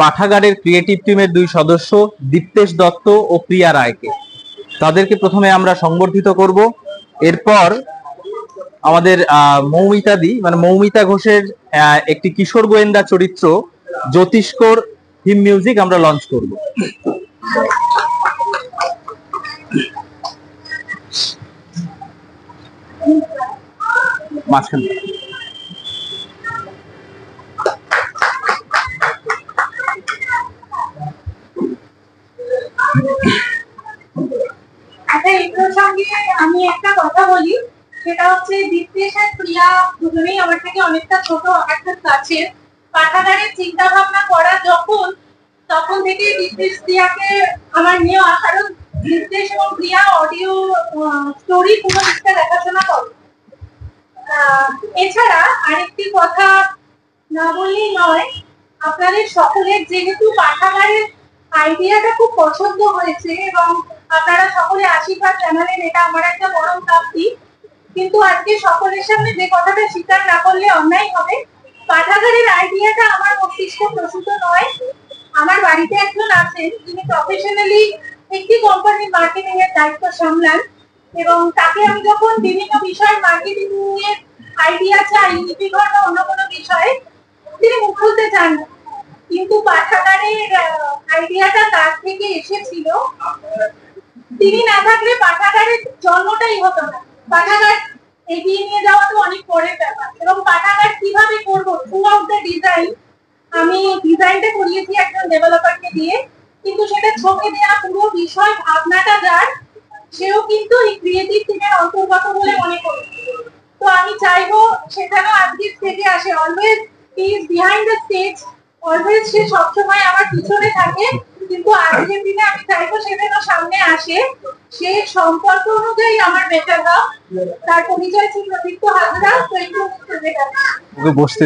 পাঠাগারের ক্রিয়েটিভ টিমের 2 সদস্য দীপ্তেশ দত্ত ও প্রিয়া রায়কে। তাদেরকে প্রথমে আমরা সংবর্ধিত করব। এরপর আমাদের মৌমিতাদি মানে মৌমিতা ঘোষের একটি কিশোর গোয়েন্দা চরিত্র জ্যোতিষ্কর থিম মিউজিক আমরা লঞ্চ করব। মাঝখানে আচ্ছা, এই প্রসঙ্গে আমি একটা কথা বলি, সেটা হচ্ছে দীপ্তেশ আর প্রিয়া দুজনেই আমার থেকে অনেকটা ছোট, একটা কাছের। পাঠাগারের চিন্তা ভাবনা করা তখন থেকে দীপ্তেশ প্রিয়াকে আমার নেওয়া, কারণ দীপ্তেশ এবং প্রিয়া অডিও স্টোরি পুরো দিকটা দেখাশোনা করে। এছাড়া আরেকটি কথা না বললেই নয়, আপনাদের সকলের যেহেতু পাঠাগারের আইডিয়াটা খুব পছন্দ হয়েছে এবং আপনারা সকলে আশীর্বাদ জানালেন, এটা আমার একটা বড় প্রাপ্তি। কিন্তু আজকে সকলের সামনে যে কথাটা স্বীকার না করলে অন্যায় হবে, পাঠাগারের আইডিয়াটা আমার মস্তিষ্কে প্রসূত নয়। আমার বাড়িতে একজন আছেন যিনি প্রফেশনালি একটি কোম্পানির মার্কেটিং এর দায়িত্ব সামলান, এবং তাকে আমি যখন বিভিন্ন বিষয় মার্কেটিং এর আইডিয়া চাই, লিপিঘর বা অন্য কোনো বিষয়ে, তিনি মুখ খুলতে চান না। কিন্তু পাঠাগারের আইডিয়াটা তার থেকে এসেছিল। তিনি না থাকলে পাঠাগারের জন্মটাই হতো না। পাঠাগার এগিয়ে নিয়ে যাওয়া তো অনেক পরের ব্যাপার, এবং পাঠাগার কিভাবে করবো থ্রু আউট দ্য ডিজাইন, আমি ডিজাইনটা করিয়েছি একজন ডেভেলপারকে দিয়ে, কিন্তু সেটা ছকে দেওয়া পুরো বিষয় ভাবনাটা যার, সেও কিন্তু এই ক্রিয়েটিভ টিমের অন্তর্গত বলে মনে করি। তো আমি চাইবো সেখানেও আজকে স্টেজে আসে, always he is behind the stage, always সে সবসময় আমার পিছনে থাকে, কিন্তু আজকের দিনে আমি চাইবো সে যেন সামনে আসে। সে সম্পর্ক অনুযায়ী আমার বেটার হাফ, তার পরিচয় ছিল প্রদীপ্ত হাজরা। তো একটু বসতে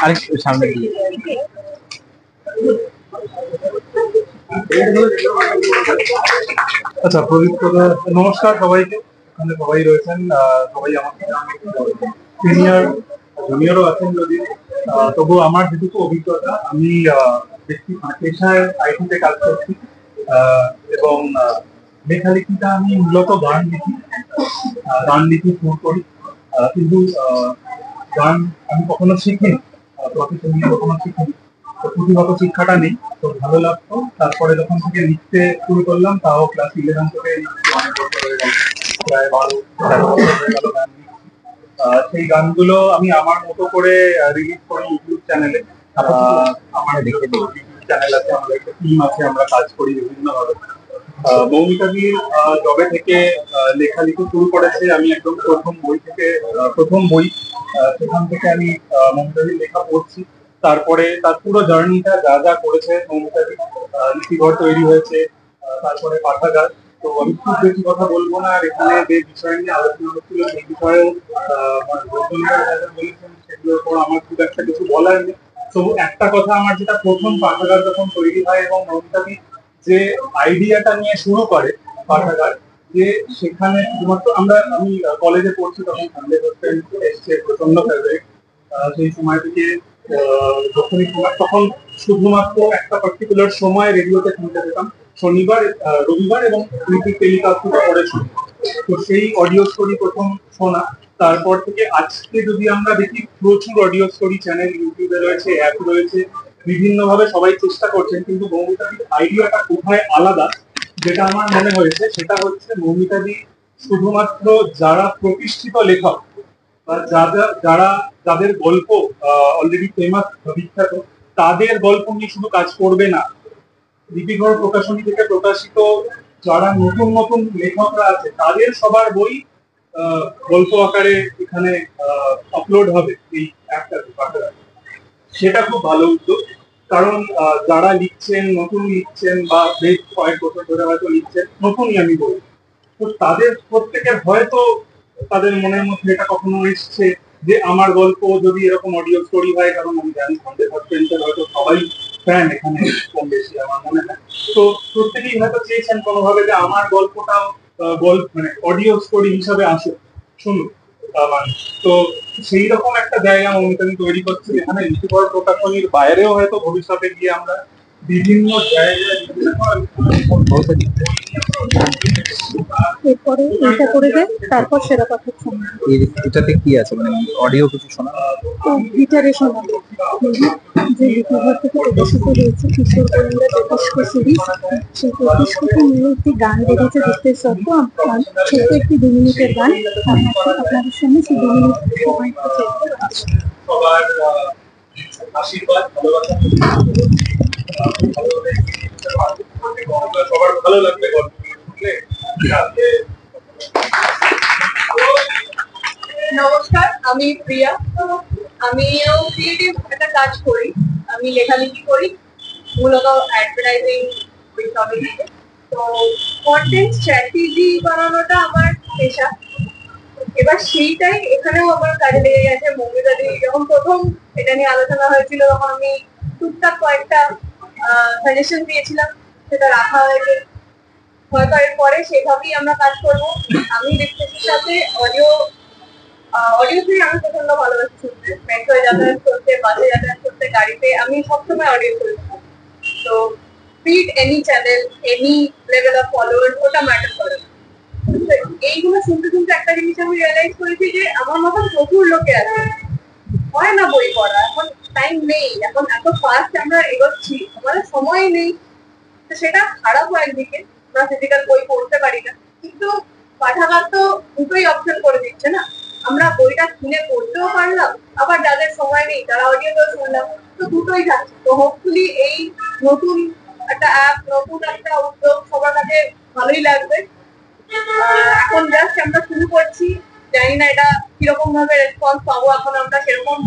আরেকটু সামনে গিয়ে আচ্ছা, প্রদীপ্ত, নমস্কার সবাইকে। এখানে সবাই রয়েছেন, সবাই আমার সিনিয়র জুনিয়রও আছেন যদি, তবু আমার যেটুকু অভিজ্ঞতা, আমি পেশায় আইটিতে কাজ করছি এবং লেখালেখিটা আমি মূলত গান লিখি শুরু করি, কিন্তু গান আমি কখনো শিখিনি, প্রফেশনালি কখনো শিখিনি। তো পুঁথিগত শিক্ষাটা নেই, তো ভালো লাগতো। তারপরে যখন থেকে লিখতে শুরু করলাম, তাও ক্লাস 11 থেকে অনেক বছর হয়ে গেল, প্রায় 12-13 বছর হয়ে গেল গান লিখছি। সেই গানগুলো আমি আমার মতো করে রিলিজ করি ইউটিউব চ্যানেলে। আমার ইউটিউব চ্যানেল আছে, আমাদের একটা টিম আছে, আমরা কাজ করি বিভিন্ন ভাবে। মৌমিতাদির জবে থেকে লেখালেখি শুরু করেছে, আমি একদম প্রথম বই সেখান থেকে আমি মৌমিতাদির লেখা পড়ছি। তারপরে তার পুরো জার্নিটা যা যা করেছে মৌমিতাদি, লিপিঘর তৈরি হয়েছে, তারপরে পাঠাগার। তো আমি খুব বেশি কথা বলবো না, আর এখানে যে বিষয় নিয়ে আলোচনা হচ্ছিল সেই বিষয়ে বলেছেন, সেগুলোর উপর আমার খুব একটা কিছু বলার নেই। তবু একটা কথা, আমার যেটা প্রথম পাঠাগার যখন তৈরি হয় এবং মৌমিতাদি যে আইডিয়াটা নিয়ে শুরু করে পাঠাগার, যে সেখানে শুধুমাত্র আমি কলেজে পড়ছি তখন সানডে হোস্টেল এসছে, প্রচন্ড ফেভারিট। সেই সময় থেকে যখনই তখন শুধুমাত্র একটা পার্টিকুলার সময় রেডিওতে শুনতে পেতাম, শনিবার, রবিবার এবং রিপিট টেলিকাস্টটা করেছি। তো সেই অডিও স্টোরি প্রথম শোনা। তারপর থেকে আজকে যদি আমরা দেখি, প্রচুর অডিও স্টোরি চ্যানেল ইউটিউবে রয়েছে, অ্যাপ রয়েছে, বিভিন্ন ভাবে সবাই চেষ্টা করছেন, কিন্তু মৌমিতাদির আইডিয়াটা কোথায় আলাদা, যেটা আমার মনে হয়েছে সেটা হচ্ছে মৌমিতাদি শুধুমাত্র যারা প্রতিষ্ঠিত লেখক বা যাদের গল্প অলরেডি ফেমাস, বিখ্যাত, তাদের গল্প নিয়ে শুধু কাজ করবে না। লিপিঘর প্রকাশনী থেকে প্রকাশিত যারা নতুন নতুন লেখকরা আছে, তাদের সবার বই গল্প আকারে এখানে আপলোড হবে এই অ্যাপটাতে, সেটা খুব ভালো উদ্যোগ। কারণ যারা লিখছেন, নতুন লিখছেন বা বেশ কয়েক বছর ধরে হয়তো লিখছেন, নতুনই আমি বলি, তো তাদের প্রত্যেকের হয়তো তাদের মনের মধ্যে এটা কখনো এসছে যে আমার গল্প যদি এরকম অডিও স্টোরি হয়, কারণ আমি জানি সানডে হোস্টেলের হয়তো সবাই ফ্যান এখানে কম বেশি আমার মনে হয়। তো প্রত্যেকেই হয়তো চেয়েছেন কোনোভাবে যে আমার গল্পটাও মানে অডিও স্টোরি হিসাবে আসুক, শুনুক মানুষ। তো সেই রকম একটা জায়গা মৌমিতাদি তৈরি করছে, যেখানে লিপিঘর প্রকাশনীর বাইরেও হয়তো ভবিষ্যতে গিয়ে আমরা বিভিন্ন জায়গায় এরপরে এটা করে দেয়, তারপর সেরা কথা শোনা। এটাতে কি আছে, মানে অডিও কিছু শোনা? গিটারে শোনাবো। যে লিপিঘর থেকে প্রকাশিত হয়েছে কিশোর গোয়েন্দা জ্যোতিষ্ক সিরিজ, সেই জ্যোতিষ্ককে নিয়ে একটি গান বেরিয়েছে দীপ্তেশ দত্ত, ছোট্ট একটি 2 মিনিটের গান। আপনাদের সঙ্গে সেই 2 মিনিট সময় সবার আশীর্বাদ, ভালোবাসা, সবার ভালো লাগবে গল্প শুনলে। নমস্কার, আমি প্রিয়া। আমিও ক্রিয়েটিভ একটা কাজ করি, আমি লেখালেখি করি, মূলত অ্যাডভার্টাইজিং বিষয়ে নিয়ে। তো কন্টেন্ট স্ট্র্যাটেজি বানানোটা আমার পেশা। এবার সেইটাই এখানেও আমার কাজে লেগে গেছে। মৌমিতাদি যখন প্রথম এটা নিয়ে আলোচনা হয়েছিল, তখন আমি টুকটাক কয়েকটা সাজেশন দিয়েছিলাম, সেটা রাখা হয়েছে। হয়তো এরপরে সেভাবেই আমরা কাজ করবো। আমি দীপ্তেশের সাথে অডিওতে আমি প্রচন্ড ভালোবাসি শুনতে, মেট্রোয় যাতায়াত করতে, বাসে যাতায়াত করতে, গাড়িতে আমি সবসময় অডিও শুনতে। তো feed any channel, any level of follower, ওটা ম্যাটার করে না। এইগুলো শুনতে শুনতে একটা জিনিস আমি রিয়েলাইজ করেছি যে আমার মতন প্রচুর লোকে আছে, হয় না বই পড়া, এখন টাইম নেই, এখন এত ফাস্ট আমরা এগোচ্ছি, আমাদের সময় নেই। তো সেটা খারাপও একদিকে, আমরা ফিজিক্যাল বই পড়তে পারি না, কিন্তু পাঠাগার তো দুটোই অপশন করে দিচ্ছে না। আমরা বইটা কিনে পড়তেও পারলাম, আবার যাদের সময় নেই তারা অডিওতেও শুনলাম, তো দুটোই যাচ্ছে। তো হোপফুলি এই নতুন একটা অ্যাপ, নতুন একটা উদ্যোগ সবার কাছে ভালোই লাগবে। এখন জাস্ট আমরা শুরু করছি, জানি না এটা কিরকম ভাবে রেসপন্স পাবো, এখন আমরা সেরকম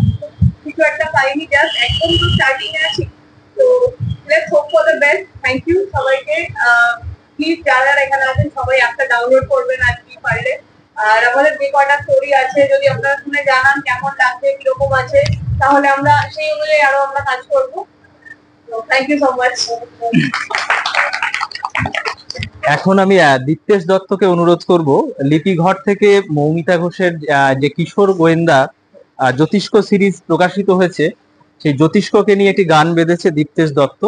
কিছু একটা পাইনি, জাস্ট একদম তো স্টার্টিং এ আছি। তো let's hope for the best. Thank you সবাইকে। প্লিজ যারা এখানে আছেন সবাই একটা ডাউনলোড করবেন আর কি পারলে। আর আমাদের যে কয়টা স্টোরি আছে যদি আপনারা শুনে জানান কেমন লাগছে, কিরকম আছে, তাহলে আমরা সেই অনুযায়ী আরো আমরা কাজ করবো। Thank you so much. এখন আমি দীপ্তেশ দত্তকে অনুরোধ করব, লিপিঘর থেকে মৌমিতা ঘোষের যে কিশোর গোয়েন্দা জ্যোতিষ্ক সিরিজ প্রকাশিত হয়েছে, সেই জ্যোতিষ্ককে নিয়ে একটি গান বেঁধেছে দীপ্তেশ দত্ত,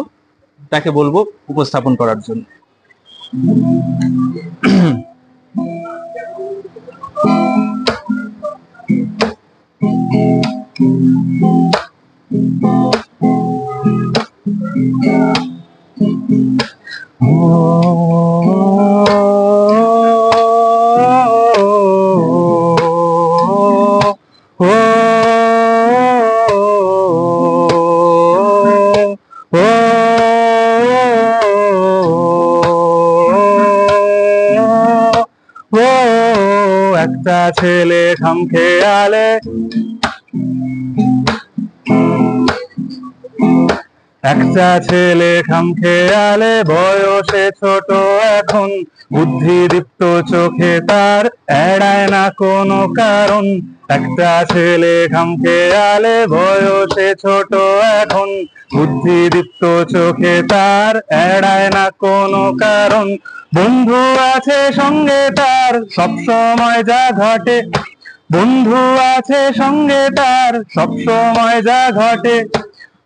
তাকে বলবো উপস্থাপন করার জন্য। একটা ছেলে খামখেয়ালে একটা ছেলে খামখেয়ালে বয়সে ছোট এখন বুদ্ধিদীপ্ত চোখে তার এড়ায় না কোনো কারণ একটা ছেলে খামখেয়ালে বয়সে ছোট এখন বুদ্ধিদীপ্ত চোখে তার এড়ায় না কোনো কারণ বন্ধু আছে সঙ্গে তার সব সময় যা ঘটে বন্ধু আছে সঙ্গে তার সব সময় যা ঘটে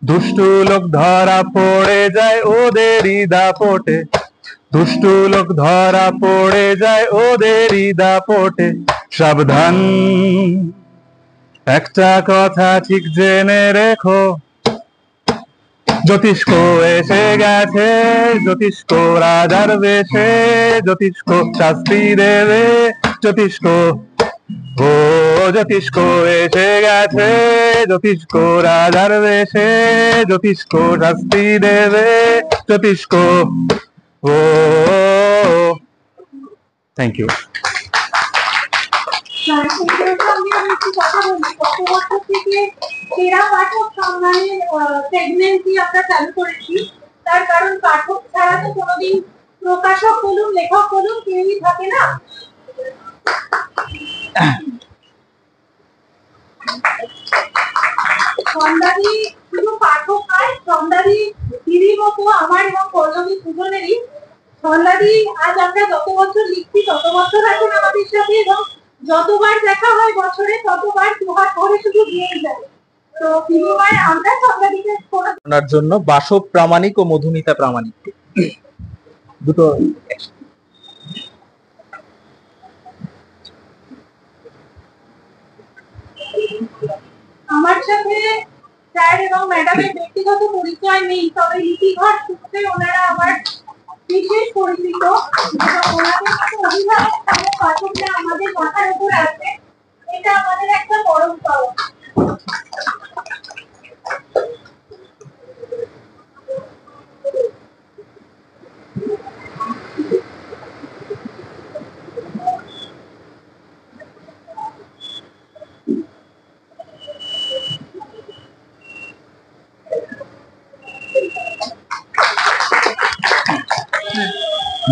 দুষ্টু লোক ধরা পড়ে যায় ওদেরই দাপটে দুষ্টু লোক ধরা পড়ে যায় ওদেরই দাপটে সাবধান একটা কথা ঠিক জেনে রেখো জ্যোতিষ্ক এসে গেছে জ্যোতিষ্ক রাজার বেশে জ্যোতিষ্ক শাস্তি দেবে জ্যোতিষ্ক ও জ্যোতিষ্ক এসে গেছে জ্যোতিষ্ক রাজার বেশে জ্যোতিষ্ক শাস্তি দেবে জ্যোতিষ্ক ও থ্যাংক ইউ। সেরা পাঠক সম্মানের প্রেগনেন্সি আমরা চালু করেছি, তার কারণ পাঠক ছাড়া তো কোনোদিন প্রকাশক বলুন লেখক বলুন কেউই থাকে না। সন্ধ্যাদি শুধু পাঠক নয়, সন্ধ্যাদি দিদির মতো আমার এবং পল্লবী দুজনেরই। সন্ধ্যাদি আজ আমরা যত বছর লিখছি তত বছর আছেন আমাদের সাথে, এবং যতবার দেখা হয় বছরে ততবার দুহাত ধরে শুধু দিয়েই যায়। তো বিনিময়ে আমরা সন্ধ্যাদিকে ওনার জন্য বাসব প্রামাণিক ও মধুমিতা প্রামাণিক দুটো আমার সাথে স্যার এবং ম্যাডামের ব্যক্তিগত পরিচয় নেই, তবে লিপিঘর সূত্রে ওনারা আমার বিশেষ পরিচিত। ওনাদের মতো অভিভাবক পাঠকরা আমাদের মাথার উপর আছে, এটা আমাদের একটা বড় পাওয়া।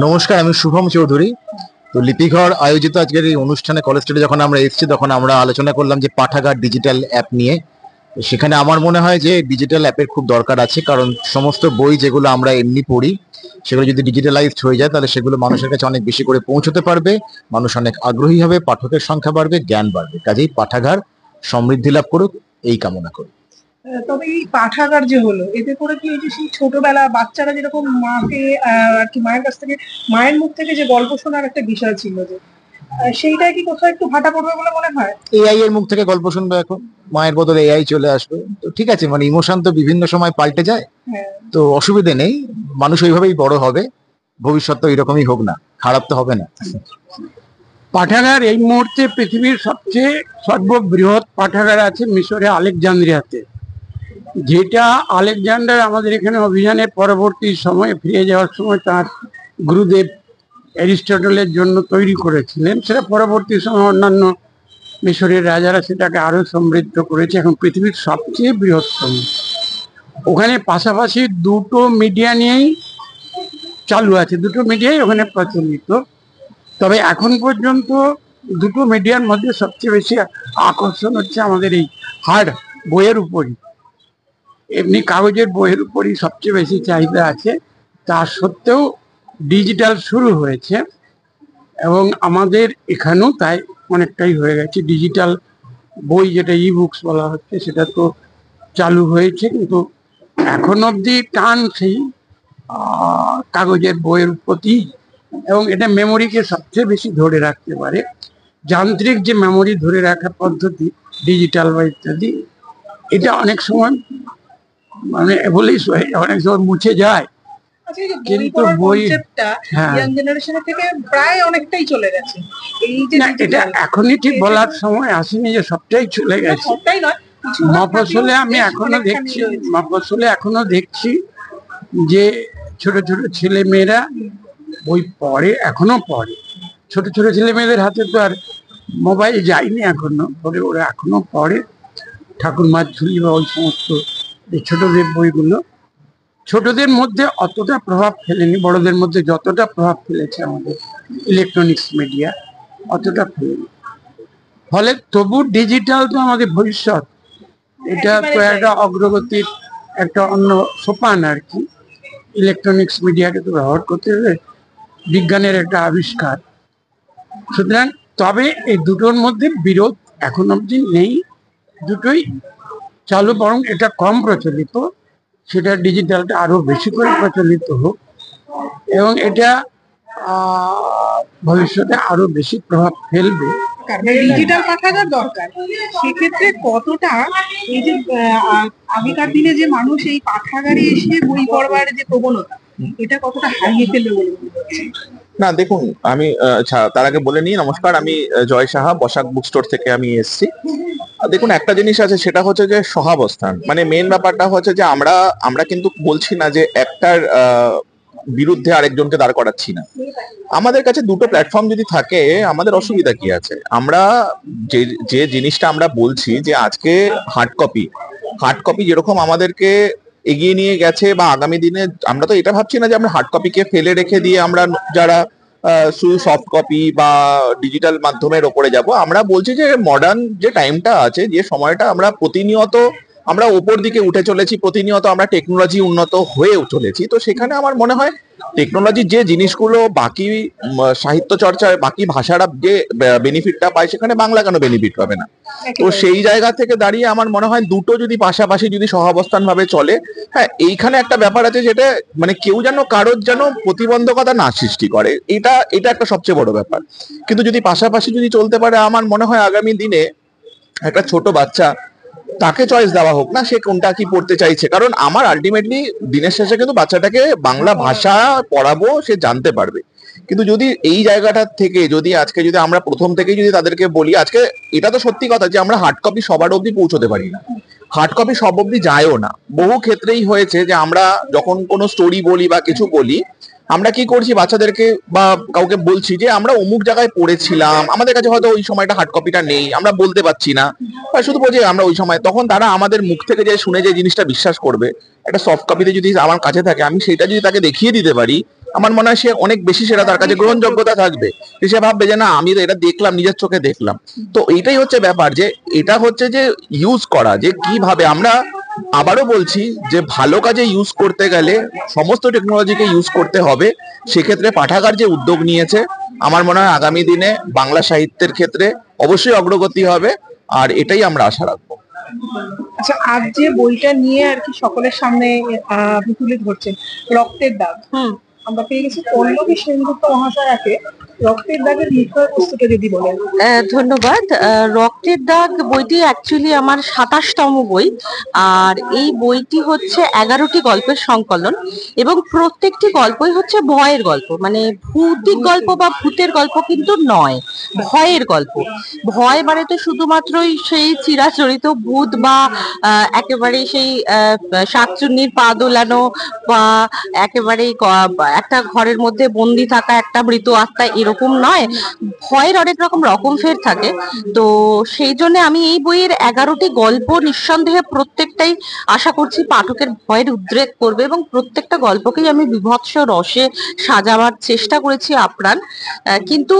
নমস্কার, আমি শুভম চৌধুরী। তো লিপিঘর আয়োজিত আজকের এই অনুষ্ঠানে কলেজ স্ট্রিটে যখন আমরা এসেছি তখন আমরা আলোচনা করলাম যে পাঠাগার ডিজিটাল অ্যাপ নিয়ে। সেখানে আমার মনে হয় যে ডিজিটাল অ্যাপের খুব দরকার আছে, কারণ সমস্ত বই যেগুলো আমরা এমনি পড়ি সেগুলো যদি ডিজিটালাইজড হয়ে যায় তাহলে সেগুলো মানুষের কাছে অনেক বেশি করে পৌঁছতে পারবে, মানুষ অনেক আগ্রহী হবে, পাঠকের সংখ্যা বাড়বে, জ্ঞান বাড়বে। কাজেই পাঠাগার সমৃদ্ধি লাভ করুক এই কামনা করি। তবে এই পাঠাগার যে হলো, এতে করে কি এই যে সেই ছোটবেলা বাচ্চারা যেরকম মাকে আর কি মায়ের কাছ থেকে মায়ের মুখ থেকে যে গল্প শোনার একটা বিষয় ছিল, যে সেইটা কি কোথাও একটু ভাটা পড়বে বলে মনে হয়? এআই এর মুখ থেকে গল্প শুনবে, এখন মায়ের বদলে এআই চলে আসবে, তো ঠিক আছে, মানে ইমোশন তো বিভিন্ন সময় পাল্টে যায়, তো অসুবিধে নেই, মানুষ ওইভাবেই বড় হবে, ভবিষ্যৎ তো এরকমই হোক না, খারাপ তো হবে না। পাঠাগার এই মুহূর্তে পৃথিবীর সবচেয়ে সর্ববৃহৎ পাঠাগার আছে মিশরে আলেকজান্দ্রিয়াতে, যেটা আলেকজান্ডার আমাদের এখানে অভিযানের পরবর্তী সময়ে ফিরে যাওয়ার সময় তার গুরুদেব অ্যারিস্টটলের জন্য তৈরি করেছিলেন। সেটা পরবর্তী সময় অন্যান্য মিশরের রাজারা সেটাকে আরো সমৃদ্ধ করেছে, এখন পৃথিবীর সবচেয়ে বৃহত্তম। ওখানে পাশাপাশি দুটো মিডিয়া নিয়েই চালু আছে, দুটো মিডিয়াই ওখানে প্রচলিত। তবে এখন পর্যন্ত দুটো মিডিয়ার মধ্যে সবচেয়ে বেশি আকর্ষণ হচ্ছে আমাদের এই হার্ড বইয়ের উপরই। এমনি কাগজের বইয়ের উপরই সবচেয়ে বেশি চাহিদা আছে, তা সত্ত্বেও ডিজিটাল শুরু হয়েছে এবং আমাদের এখানেও তাই অনেকটাই হয়ে গেছে। ডিজিটাল বই যেটা ই বুকস বলা হচ্ছে সেটা তো চালু হয়েছে, কিন্তু এখন অবধি টান সেই কাগজের বইয়ের প্রতি, এবং এটা মেমোরিকে সবচেয়ে বেশি ধরে রাখতে পারে। যান্ত্রিক যে মেমোরি ধরে রাখার পদ্ধতি ডিজিটাল বা ইত্যাদি, এটা অনেক সময় মানে এবলিশ হয়ে যায়, অনেক সময় মুছে যায়। আচ্ছা, এই যে বই কিন্তু পড়ার বই- কনসেপ্টটা হ্যাঁ। ইয়াং জেনারেশনের থেকে প্রায় অনেকটাই চলে গেছে। এই যে না, এটা digital, এখনই ঠিক এটা- বলার সময় আসেনি যে সবটাই চলে না, গেছে। সবটাই নয়, কিছু ভাগ মফস্বলে থাকলেও আমি বেশ এখনো অনেকখানি দেখছি, রয়েছে। মফস্বলে এখনো দেখছি যে ছোট ছোট ছেলে মেয়েরা বই পড়ে, এখনো পড়ে। ছোট ছোট ছেলে মেয়েদের হাতে তো আর মোবাইল যায়নি এখনো, পরে ওরা এখনো পড়ে ঠাকুরমার ঝুলি বা ওই সমস্ত এই ছোটদের বইগুলো। ছোটদের মধ্যে অতটা প্রভাব ফেলেনি, বড়দের মধ্যে যতটা প্রভাব ফেলেছে আমাদের ইলেকট্রনিক্স মিডিয়া অতটা ফেলেনি। ফলে তবু ডিজিটাল তো আমাদের ভবিষ্যৎ, এটা তো একেবারে একটা অগ্রগতির একটা অন্য সোপান আর কি। ইলেকট্রনিক্স মিডিয়াকে তো ব্যবহার করতে হবে, বিজ্ঞানের একটা আবিষ্কার। সুতরাং তবে এই দুটোর মধ্যে বিরোধ এখন অবধি নেই, দুটোই চালু, বরং এটা কম প্রচলিত, সেটা ডিজিটালটা আরো বেশি করে প্রচলিত হোক এবং এটা ভবিষ্যতে আরো বেশি প্রভাব ফেলবে। ডিজিটাল পাঠাগার দরকার, সেক্ষেত্রে কতটা এই যে আগেকার দিনে যে মানুষ এই পাঠাগারে এসে বই পড়বার যে প্রবণতা, এটা কতটা হারিয়ে ফেলবে বলে মনে হচ্ছে? না দেখুন, আমি তার আগে বলে নিই, নমস্কার, আমি জয় সাহা, বসাক বুক স্টোর থেকে আমি এসেছি। দেখুন, একটা জিনিস আছে, সেটা হচ্ছে যে সহাবস্থান। মানে মেন ব্যাপারটা হচ্ছে যে আমরা কিন্তু বলছি না যে একটার বিরুদ্ধে আরেকজনকে দাঁড় করাচ্ছি না। আমাদের কাছে দুটো প্ল্যাটফর্ম যদি থাকে, আমাদের অসুবিধা কি আছে? আমরা যে জিনিসটা আমরা বলছি যে আজকে হার্ড কপি যেরকম আমাদেরকে এগিয়ে নিয়ে গেছে, বা আগামী দিনে আমরা তো এটা ভাবছি না যে আমরা হার্ড কপিকে ফেলে রেখে দিয়ে আমরা যারা শুধু সফট কপি বা ডিজিটাল মাধ্যমের ওপরে যাব। আমরা বলছি যে মডার্ন যে টাইমটা আছে, যে সময়টা আমরা প্রতিনিয়ত আমরা ওপর দিকে উঠে চলেছি, প্রতিনিয়ত আমরা টেকনোলজি উন্নত হয়ে চলেছি। তো সেখানে আমার মনে হয় টেকনোলজির যে জিনিসগুলো বাকি সাহিত্য চর্চায় বাকি ভাষারা যে বেনিফিটটা পায়, সেখানে বাংলা কেন বেনিফিট পাবে না? তো সেই জায়গা থেকে দাঁড়িয়ে আমার মনে হয় দুটো যদি পাশাপাশি যদি সহাবস্থান ভাবে চলে, হ্যাঁ, এইখানে একটা ব্যাপার আছে, যেটা মানে কেউ যেন কারোর যেন প্রতিবন্ধকতা না সৃষ্টি করে, এটা একটা সবচেয়ে বড় ব্যাপার। কিন্তু যদি পাশাপাশি যদি চলতে পারে, আমার মনে হয় আগামী দিনে একটা ছোট বাচ্চা, তাকে চয়েস দেওয়া হোক না সে কোনটা কি পড়তে চাইছে। কারণ আমার আলটিমেটলি দিনের শেষে কিন্তু বাচ্চাটাকে বাংলা ভাষা পড়াবো, সে জানতে পারবে। কিন্তু যদি এই জায়গাটা থেকে যদি আজকে যদি আমরা প্রথম থেকেই যদি তাদেরকে বলি, আজকে এটা তো সত্যি কথা যে আমরা হার্ড কপি সবার অবধি পৌঁছতে পারি না, হার্ড কপি সব অবধি যায়ও না। বহু ক্ষেত্রেই হয়েছে যে আমরা যখন কোনো স্টোরি বলি বা কিছু বলি, আমরা কি করছি, বাচ্চাদেরকে বা কাউকে বলছি যে আমরা অমুক জায়গায় পড়েছিলাম, আমাদের কাছে হয়তো ওই সময়টা হার্ড কপিটা নেই, আমরা বলতে পারছি না, বা শুধু বলছি আমরা ওই সময়, তখন তারা আমাদের মুখ থেকে যে শুনে যে জিনিসটা বিশ্বাস করবে, একটা সফট কপিতে যদি আমার কাছে থাকে, আমি সেটা যদি তাকে দেখিয়ে দিতে পারি, আমার মনে হয় সে অনেক বেশি সেটা তার কাছে গ্রহণযোগ্যতা থাকবে। সে ভাববে যে না, আমি তো এটা দেখলাম, নিজের চোখে দেখলাম। তো এইটাই হচ্ছে ব্যাপার, যে এটা হচ্ছে যে ইউজ করা, যে কিভাবে আমরা আবারও বলছি যে ভালো কাজে ইউজ করতে গেলে সমস্ত টেকনোলজিকে ইউজ করতে হবে। সেক্ষেত্রে পাঠাগার যে উদ্যোগ নিয়েছে, আমার মনে হয় আগামী দিনে বাংলা সাহিত্যের ক্ষেত্রে অবশ্যই অগ্রগতি হবে, আর এটাই আমরা আশা রাখবো। আচ্ছা, আজ যে বইটা নিয়ে আর কি সকলের সামনে আপনি তুলে ধরছেন, রক্তের দাগ, আমরা পেয়ে গেছি পল্লবী সেনগুপ্ত মহাশয়াকে। রক্তের দাগের বিষয়বস্তুটা যদি বলেন। ধন্যবাদ। রক্তের দাগ বইটি অ্যাকচুয়ালি আমার 27তম বই, আর এই বইটি হচ্ছে 11টি গল্পের সংকলন, এবং প্রত্যেকটি গল্পই হচ্ছে ভয়ের গল্প, মানে ভৌতিক গল্প বা ভূতের গল্প কিন্তু নয়, ভয়ের গল্প। ভয় মানে তো শুধুমাত্রই সেই চিরাচরিত ভূত বা একেবারে সেই শাকচুন্নির পা দোলানো, বা একেবারে একটা ঘরের মধ্যে বন্দি থাকা একটা মৃত আত্মা, এরকম নয়। ভয়ের অনেক রকম ফের থাকে। তো সেই জন্য আমি এই বইয়ের 11টি গল্প নিঃসন্দেহে প্রত্যেকটাই আশা করছি পাঠকের ভয়ের উদ্রেক করবে, এবং প্রত্যেকটা গল্পকেই আমি বিভৎস রসে সাজাবার চেষ্টা করেছি আপ্রাণ। কিন্তু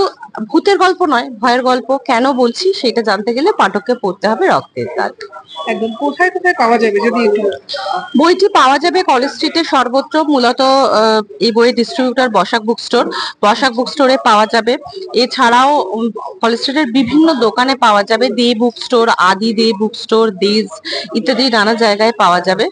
ভূতের গল্প নয়, ভয়ের গল্প। কেন বলছি সেটা জানতে গেলে পাঠককে পড়তে হবে রক্তের দাগ। একদম কোথায় কোথায় পাওয়া যাবে যদি একটু? বইটি পাওয়া যাবে কলেজ স্ট্রিটে সর্বত্র। মূলত এই বইয়ের distributor Basak book store, Basak book স্টোরে পাওয়া যাবে। এছাড়াও কলেজ স্ট্রিটের বিভিন্ন দোকানে পাওয়া যাবে, দে বুক স্টোর, আদি দে বুক স্টোর, দেজ ইত্যাদি নানা জায়গায় পাওয়া যাবে।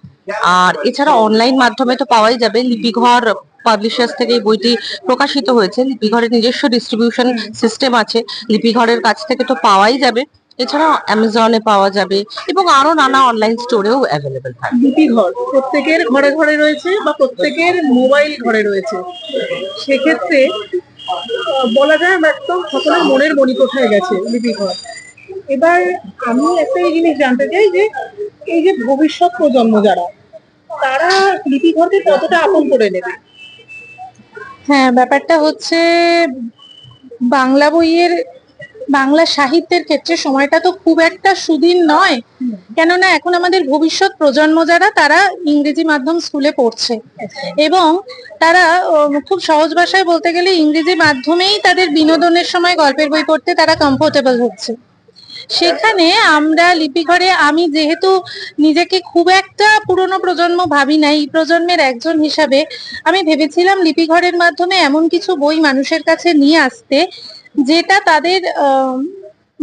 আর এছাড়া অনলাইন মাধ্যমে তো পাওয়াই যাবে। লিপিঘর পাবলিশার্স থেকে এই বইটি প্রকাশিত হয়েছে, লিপিঘরের নিজস্ব ডিস্ট্রিবিউশন সিস্টেম আছে, লিপিঘরের কাছ থেকে তো পাওয়াই যাবে। এছাড়া অ্যামাজনে পাওয়া যাবে এবং আরো নানা অনলাইন স্টোরেও অ্যাভেলেবেল থাকবে। লিপি ঘর প্রত্যেকের ঘরে ঘরে রয়েছে বা প্রত্যেকের মোবাইল ঘরে রয়েছে, সেক্ষেত্রে বলা যায় একদম সকলের মনের মণিকোঠায় গেছে লিপি ঘর। এবার আমি একটা এই জিনিস জানতে চাই যে এই যে ভবিষ্যৎ প্রজন্ম যারা, তারা লিপি ঘরকে কতটা আপন করে নেবে? হ্যাঁ, ব্যাপারটা হচ্ছে বাংলা বইয়ের, বাংলা সাহিত্যের ক্ষেত্রে সময়টা তো খুব একটা সুদিন নয়, কেননা এখন আমাদের ভবিষ্যৎ প্রজন্ম যারা, তারা ইংরেজি মাধ্যম স্কুলে পড়ছে এবং তারা খুব সহজ ভাষায় বলতে গেলে ইংরেজি মাধ্যমেই তাদের বিনোদনের সময় গল্পের বই পড়তে তারা কমফোর্টেবল হচ্ছে। সেখানে আমরা লিপিঘরে, আমি যেহেতু নিজেকে খুব একটা পুরনো প্রজন্ম ভাবি না, এই প্রজন্মের একজন হিসাবে আমি ভেবেছিলাম লিপিঘরের মাধ্যমে এমন কিছু বই মানুষের কাছে নিয়ে আসতে যেটা তাদের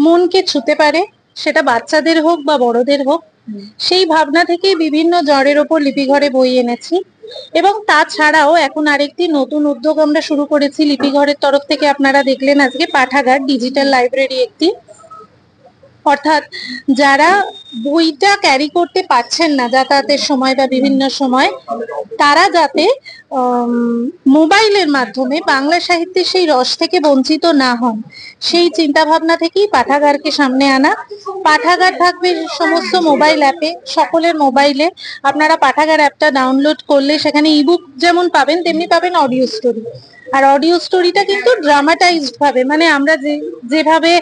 মনকে ছুতে পারে, সেটা বাচ্চাদের হোক বা বড়দের হোক। সেই ভাবনা থেকেই বিভিন্ন জড়ের ওপর লিপিঘরে বই এনেছি। এবং তাছাড়াও এখন আরেকটি নতুন উদ্যোগ আমরা শুরু করেছি লিপিঘরের তরফ থেকে। আপনারা দেখলেন আজকে পাঠাগার ডিজিটাল লাইব্রেরি একটি, অর্থাৎ যারা বইটা ক্যারি করতে পারছেন না যাতায়াতের সময় বা বিভিন্ন সময়, তারা যাতে মোবাইলের মাধ্যমে বাংলা সাহিত্যের সেই রস থেকে বঞ্চিত না হন, সেই চিন্তা ভাবনা থেকেই পাঠাগারকে সামনে আনা। পাঠাগার থাকবে সমস্ত মোবাইল অ্যাপে, সকলের মোবাইলে। আপনারা পাঠাগার অ্যাপটা ডাউনলোড করলে সেখানে ইবুক যেমন পাবেন তেমনি পাবেন অডিও স্টোরি। আর অডিও স্টোরিটা কিন্তু ড্রামাটাইজড ভাবে, মানে আমরা যেভাবে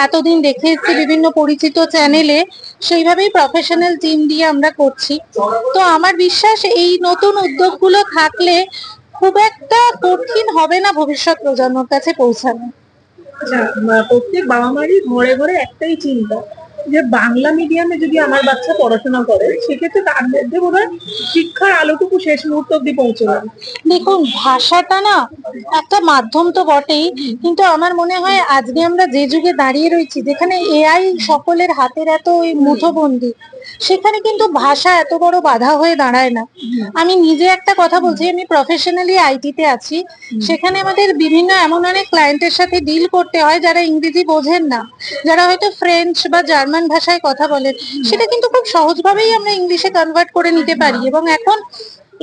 এতদিন দেখে এসেছি বিভিন্ন পরিচিত চ্যানেলে, সেইভাবেই প্রফেশনাল টিম দিয়ে আমরা করছি। তো আমার বিশ্বাস এই নতুন উদ্যোগগুলো থাকলে খুব একটা কঠিন হবে না ভবিষ্যৎ প্রজন্মের কাছে পৌঁছানো। আচ্ছা, প্রত্যেক বাবা মারই ঘরে ঘরে একটাই চিন্তা যে বাংলা মিডিয়ামে যদি আমার বাচ্চা পড়াশোনা করে, সেক্ষেত্রে তার মধ্যে বোধহয় শিক্ষার আলোটুকু শেষ মুহূর্ত অব্দি পৌঁছবে। দেখুন, ভাষাটা না একটা মাধ্যম তো বটেই, কিন্তু আমার মনে হয় আজকে আমরা যে যুগে দাঁড়িয়ে রয়েছি, যেখানে এআই সকলের হাতের এত ওই মুঠোবন্দি, সেখানে কিন্তু ভাষা এত বড় বাধা হয়ে দাঁড়ায় না। আমি নিজে একটা কথা বলছি, আমি প্রফেশনালি আইটিতে আছি, সেখানে আমাদের বিভিন্ন এমন অনেক ক্লায়েন্টের সাথে ডিল করতে হয় যারা ইংরেজি বোঝেন না, যারা হয়তো ফ্রেঞ্চ বা জার্মান ভাষায় কথা বলেন, সেটা কিন্তু খুব সহজভাবেই আমরা ইংলিশে কনভার্ট করে নিতে পারি। এবং এখন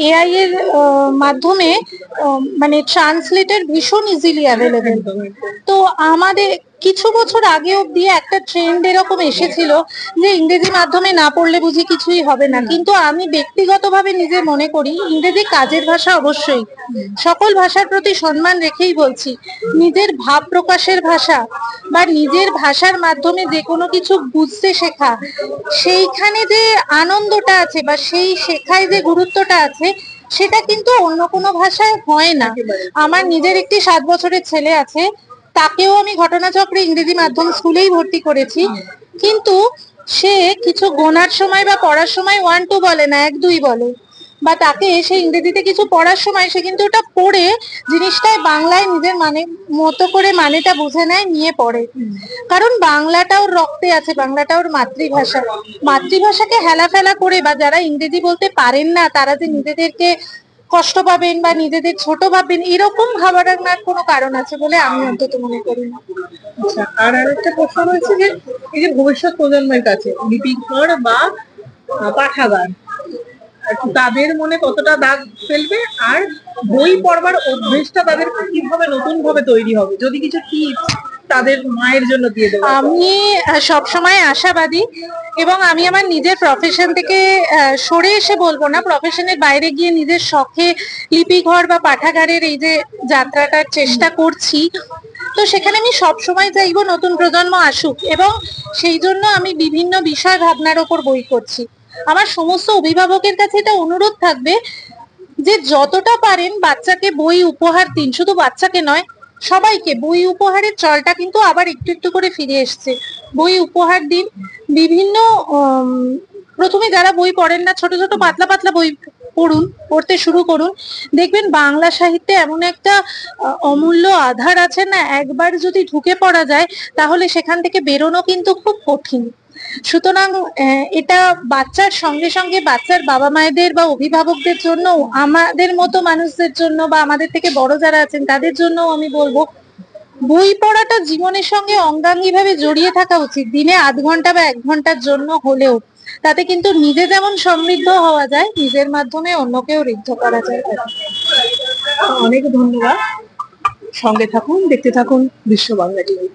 এআই এর মাধ্যমে মানে ট্রান্সলেটের ভীষণ ইজিলি অ্যাভেলেবেল। তো আমাদের কিছু বছর আগে অব্দি একটা ট্রেন্ড এরকম এসেছিল যে ইংরেজি মাধ্যমে না পড়লে বুঝি কিছুই হবে না, কিন্তু আমি ব্যক্তিগতভাবে নিজে মনে করি ইংরেজি কাজের ভাষা অবশ্যই, সকল ভাষার প্রতি সম্মান রেখেই বলছি। নিজের ভাব প্রকাশের ভাষা বা নিজের ভাষার মাধ্যমে যে কোনো কিছু বুঝতে শেখা, সেইখানে যে আনন্দটা আছে বা সেই শেখায় যে গুরুত্বটা আছে, সেটা কিন্তু অন্য কোনো ভাষায় হয় না। আমার নিজের একটি 7 বছরের ছেলে আছে, তাকেও আমি ঘটনাচক্রে ইংরেজি মাধ্যম স্কুলেই ভর্তি করেছি, কিন্তু সে কিছু গোনার সময় বা পড়ার সময় 1 2 বলে না, 1 2 বলে। বা তাকে সে ইংরেজিতে কিছু পড়ার সময় সে কিন্তু ওটা পড়ে জিনিসটাই বাংলায় নিজের মানে মতো করে মানেটা বুঝে নেয়, নিয়ে পড়ে। কারণ বাংলাটা ওর রক্তে আছে, বাংলাটা ওর মাতৃভাষা। মাতৃভাষাকে হেলাফেলা করে বা যারা ইংরেজি বলতে পারেন না তারা যে নিজেদেরকে কষ্ট পাবেন বা নিজেদের ছোট ভাববেন, এরকম ভাবার কোনো কারণ আছে বলে আমি অন্তত মনে করি না। আচ্ছা, আর আরেকটা প্রশ্ন রয়েছে যে এই যে ভবিষ্যৎ প্রজন্মের কাছে লিপিঘর বা পাঠাগার তাদের মনে কতটা দাগ ফেলবে, আর বই পড়বার অভ্যেসটা তাদের কিভাবে নতুন ভাবে তৈরি হবে, যদি কিছু টিপস তাদের মায়ের জন্য দিয়ে দেবো। আমি সবসময় আশাবাদী এবং আমি আমার নিজের প্রফেশন থেকে সরে এসে বলবো না, প্রফেশনের বাইরে গিয়ে নিজের শখে লিপিঘর বা পাঠাগারের এই যে যাত্রাটার চেষ্টা করছি। তো সেখানে আমি সবসময় চাইবো নতুন প্রজন্ম আসুক, এবং সেই জন্য আমি বিভিন্ন বিষয় ভাবনার ওপর বই করছি। আমার সমস্ত অভিভাবকের কাছে এটা অনুরোধ থাকবে যে যতটা পারেন বাচ্চাকে বই উপহার দিন। শুধু বাচ্চাকে নয়, সবাইকে বই উপহারের চলটা কিন্তু আবার একটু একটু করে ফিরে এসছে। বই উপহার দিন। বিভিন্ন প্রথমে যারা বই পড়েন না, ছোট ছোট পাতলা পাতলা বই পড়ুন, পড়তে শুরু করুন। দেখবেন বাংলা সাহিত্যে এমন একটা অমূল্য আধার আছে না, একবার যদি ঢুকে পড়া যায় তাহলে সেখান থেকে বেরোনো কিন্তু খুব কঠিন। সুতরাং এটা বাচ্চার সঙ্গে সঙ্গে বাচ্চার বাবা মায়েদের বা অভিভাবকদের জন্য, আমাদের মতো মানুষদের জন্য বা আমাদের থেকে বড় যারা আছেন তাদের জন্য আমি বলবো বই পড়াটা জীবনের সঙ্গে অঙ্গাঙ্গি ভাবে জড়িয়ে থাকা উচিত, দিনে আধ ঘন্টা বা 1 ঘন্টার জন্য হলেও। তাতে কিন্তু নিজে যেমন সমৃদ্ধ হওয়া যায়, নিজের মাধ্যমে অন্যকেও ঋদ্ধ করা যায়। অনেক ধন্যবাদ। সঙ্গে থাকুন, দেখতে থাকুন বিশ্ব বাংলা টিভি।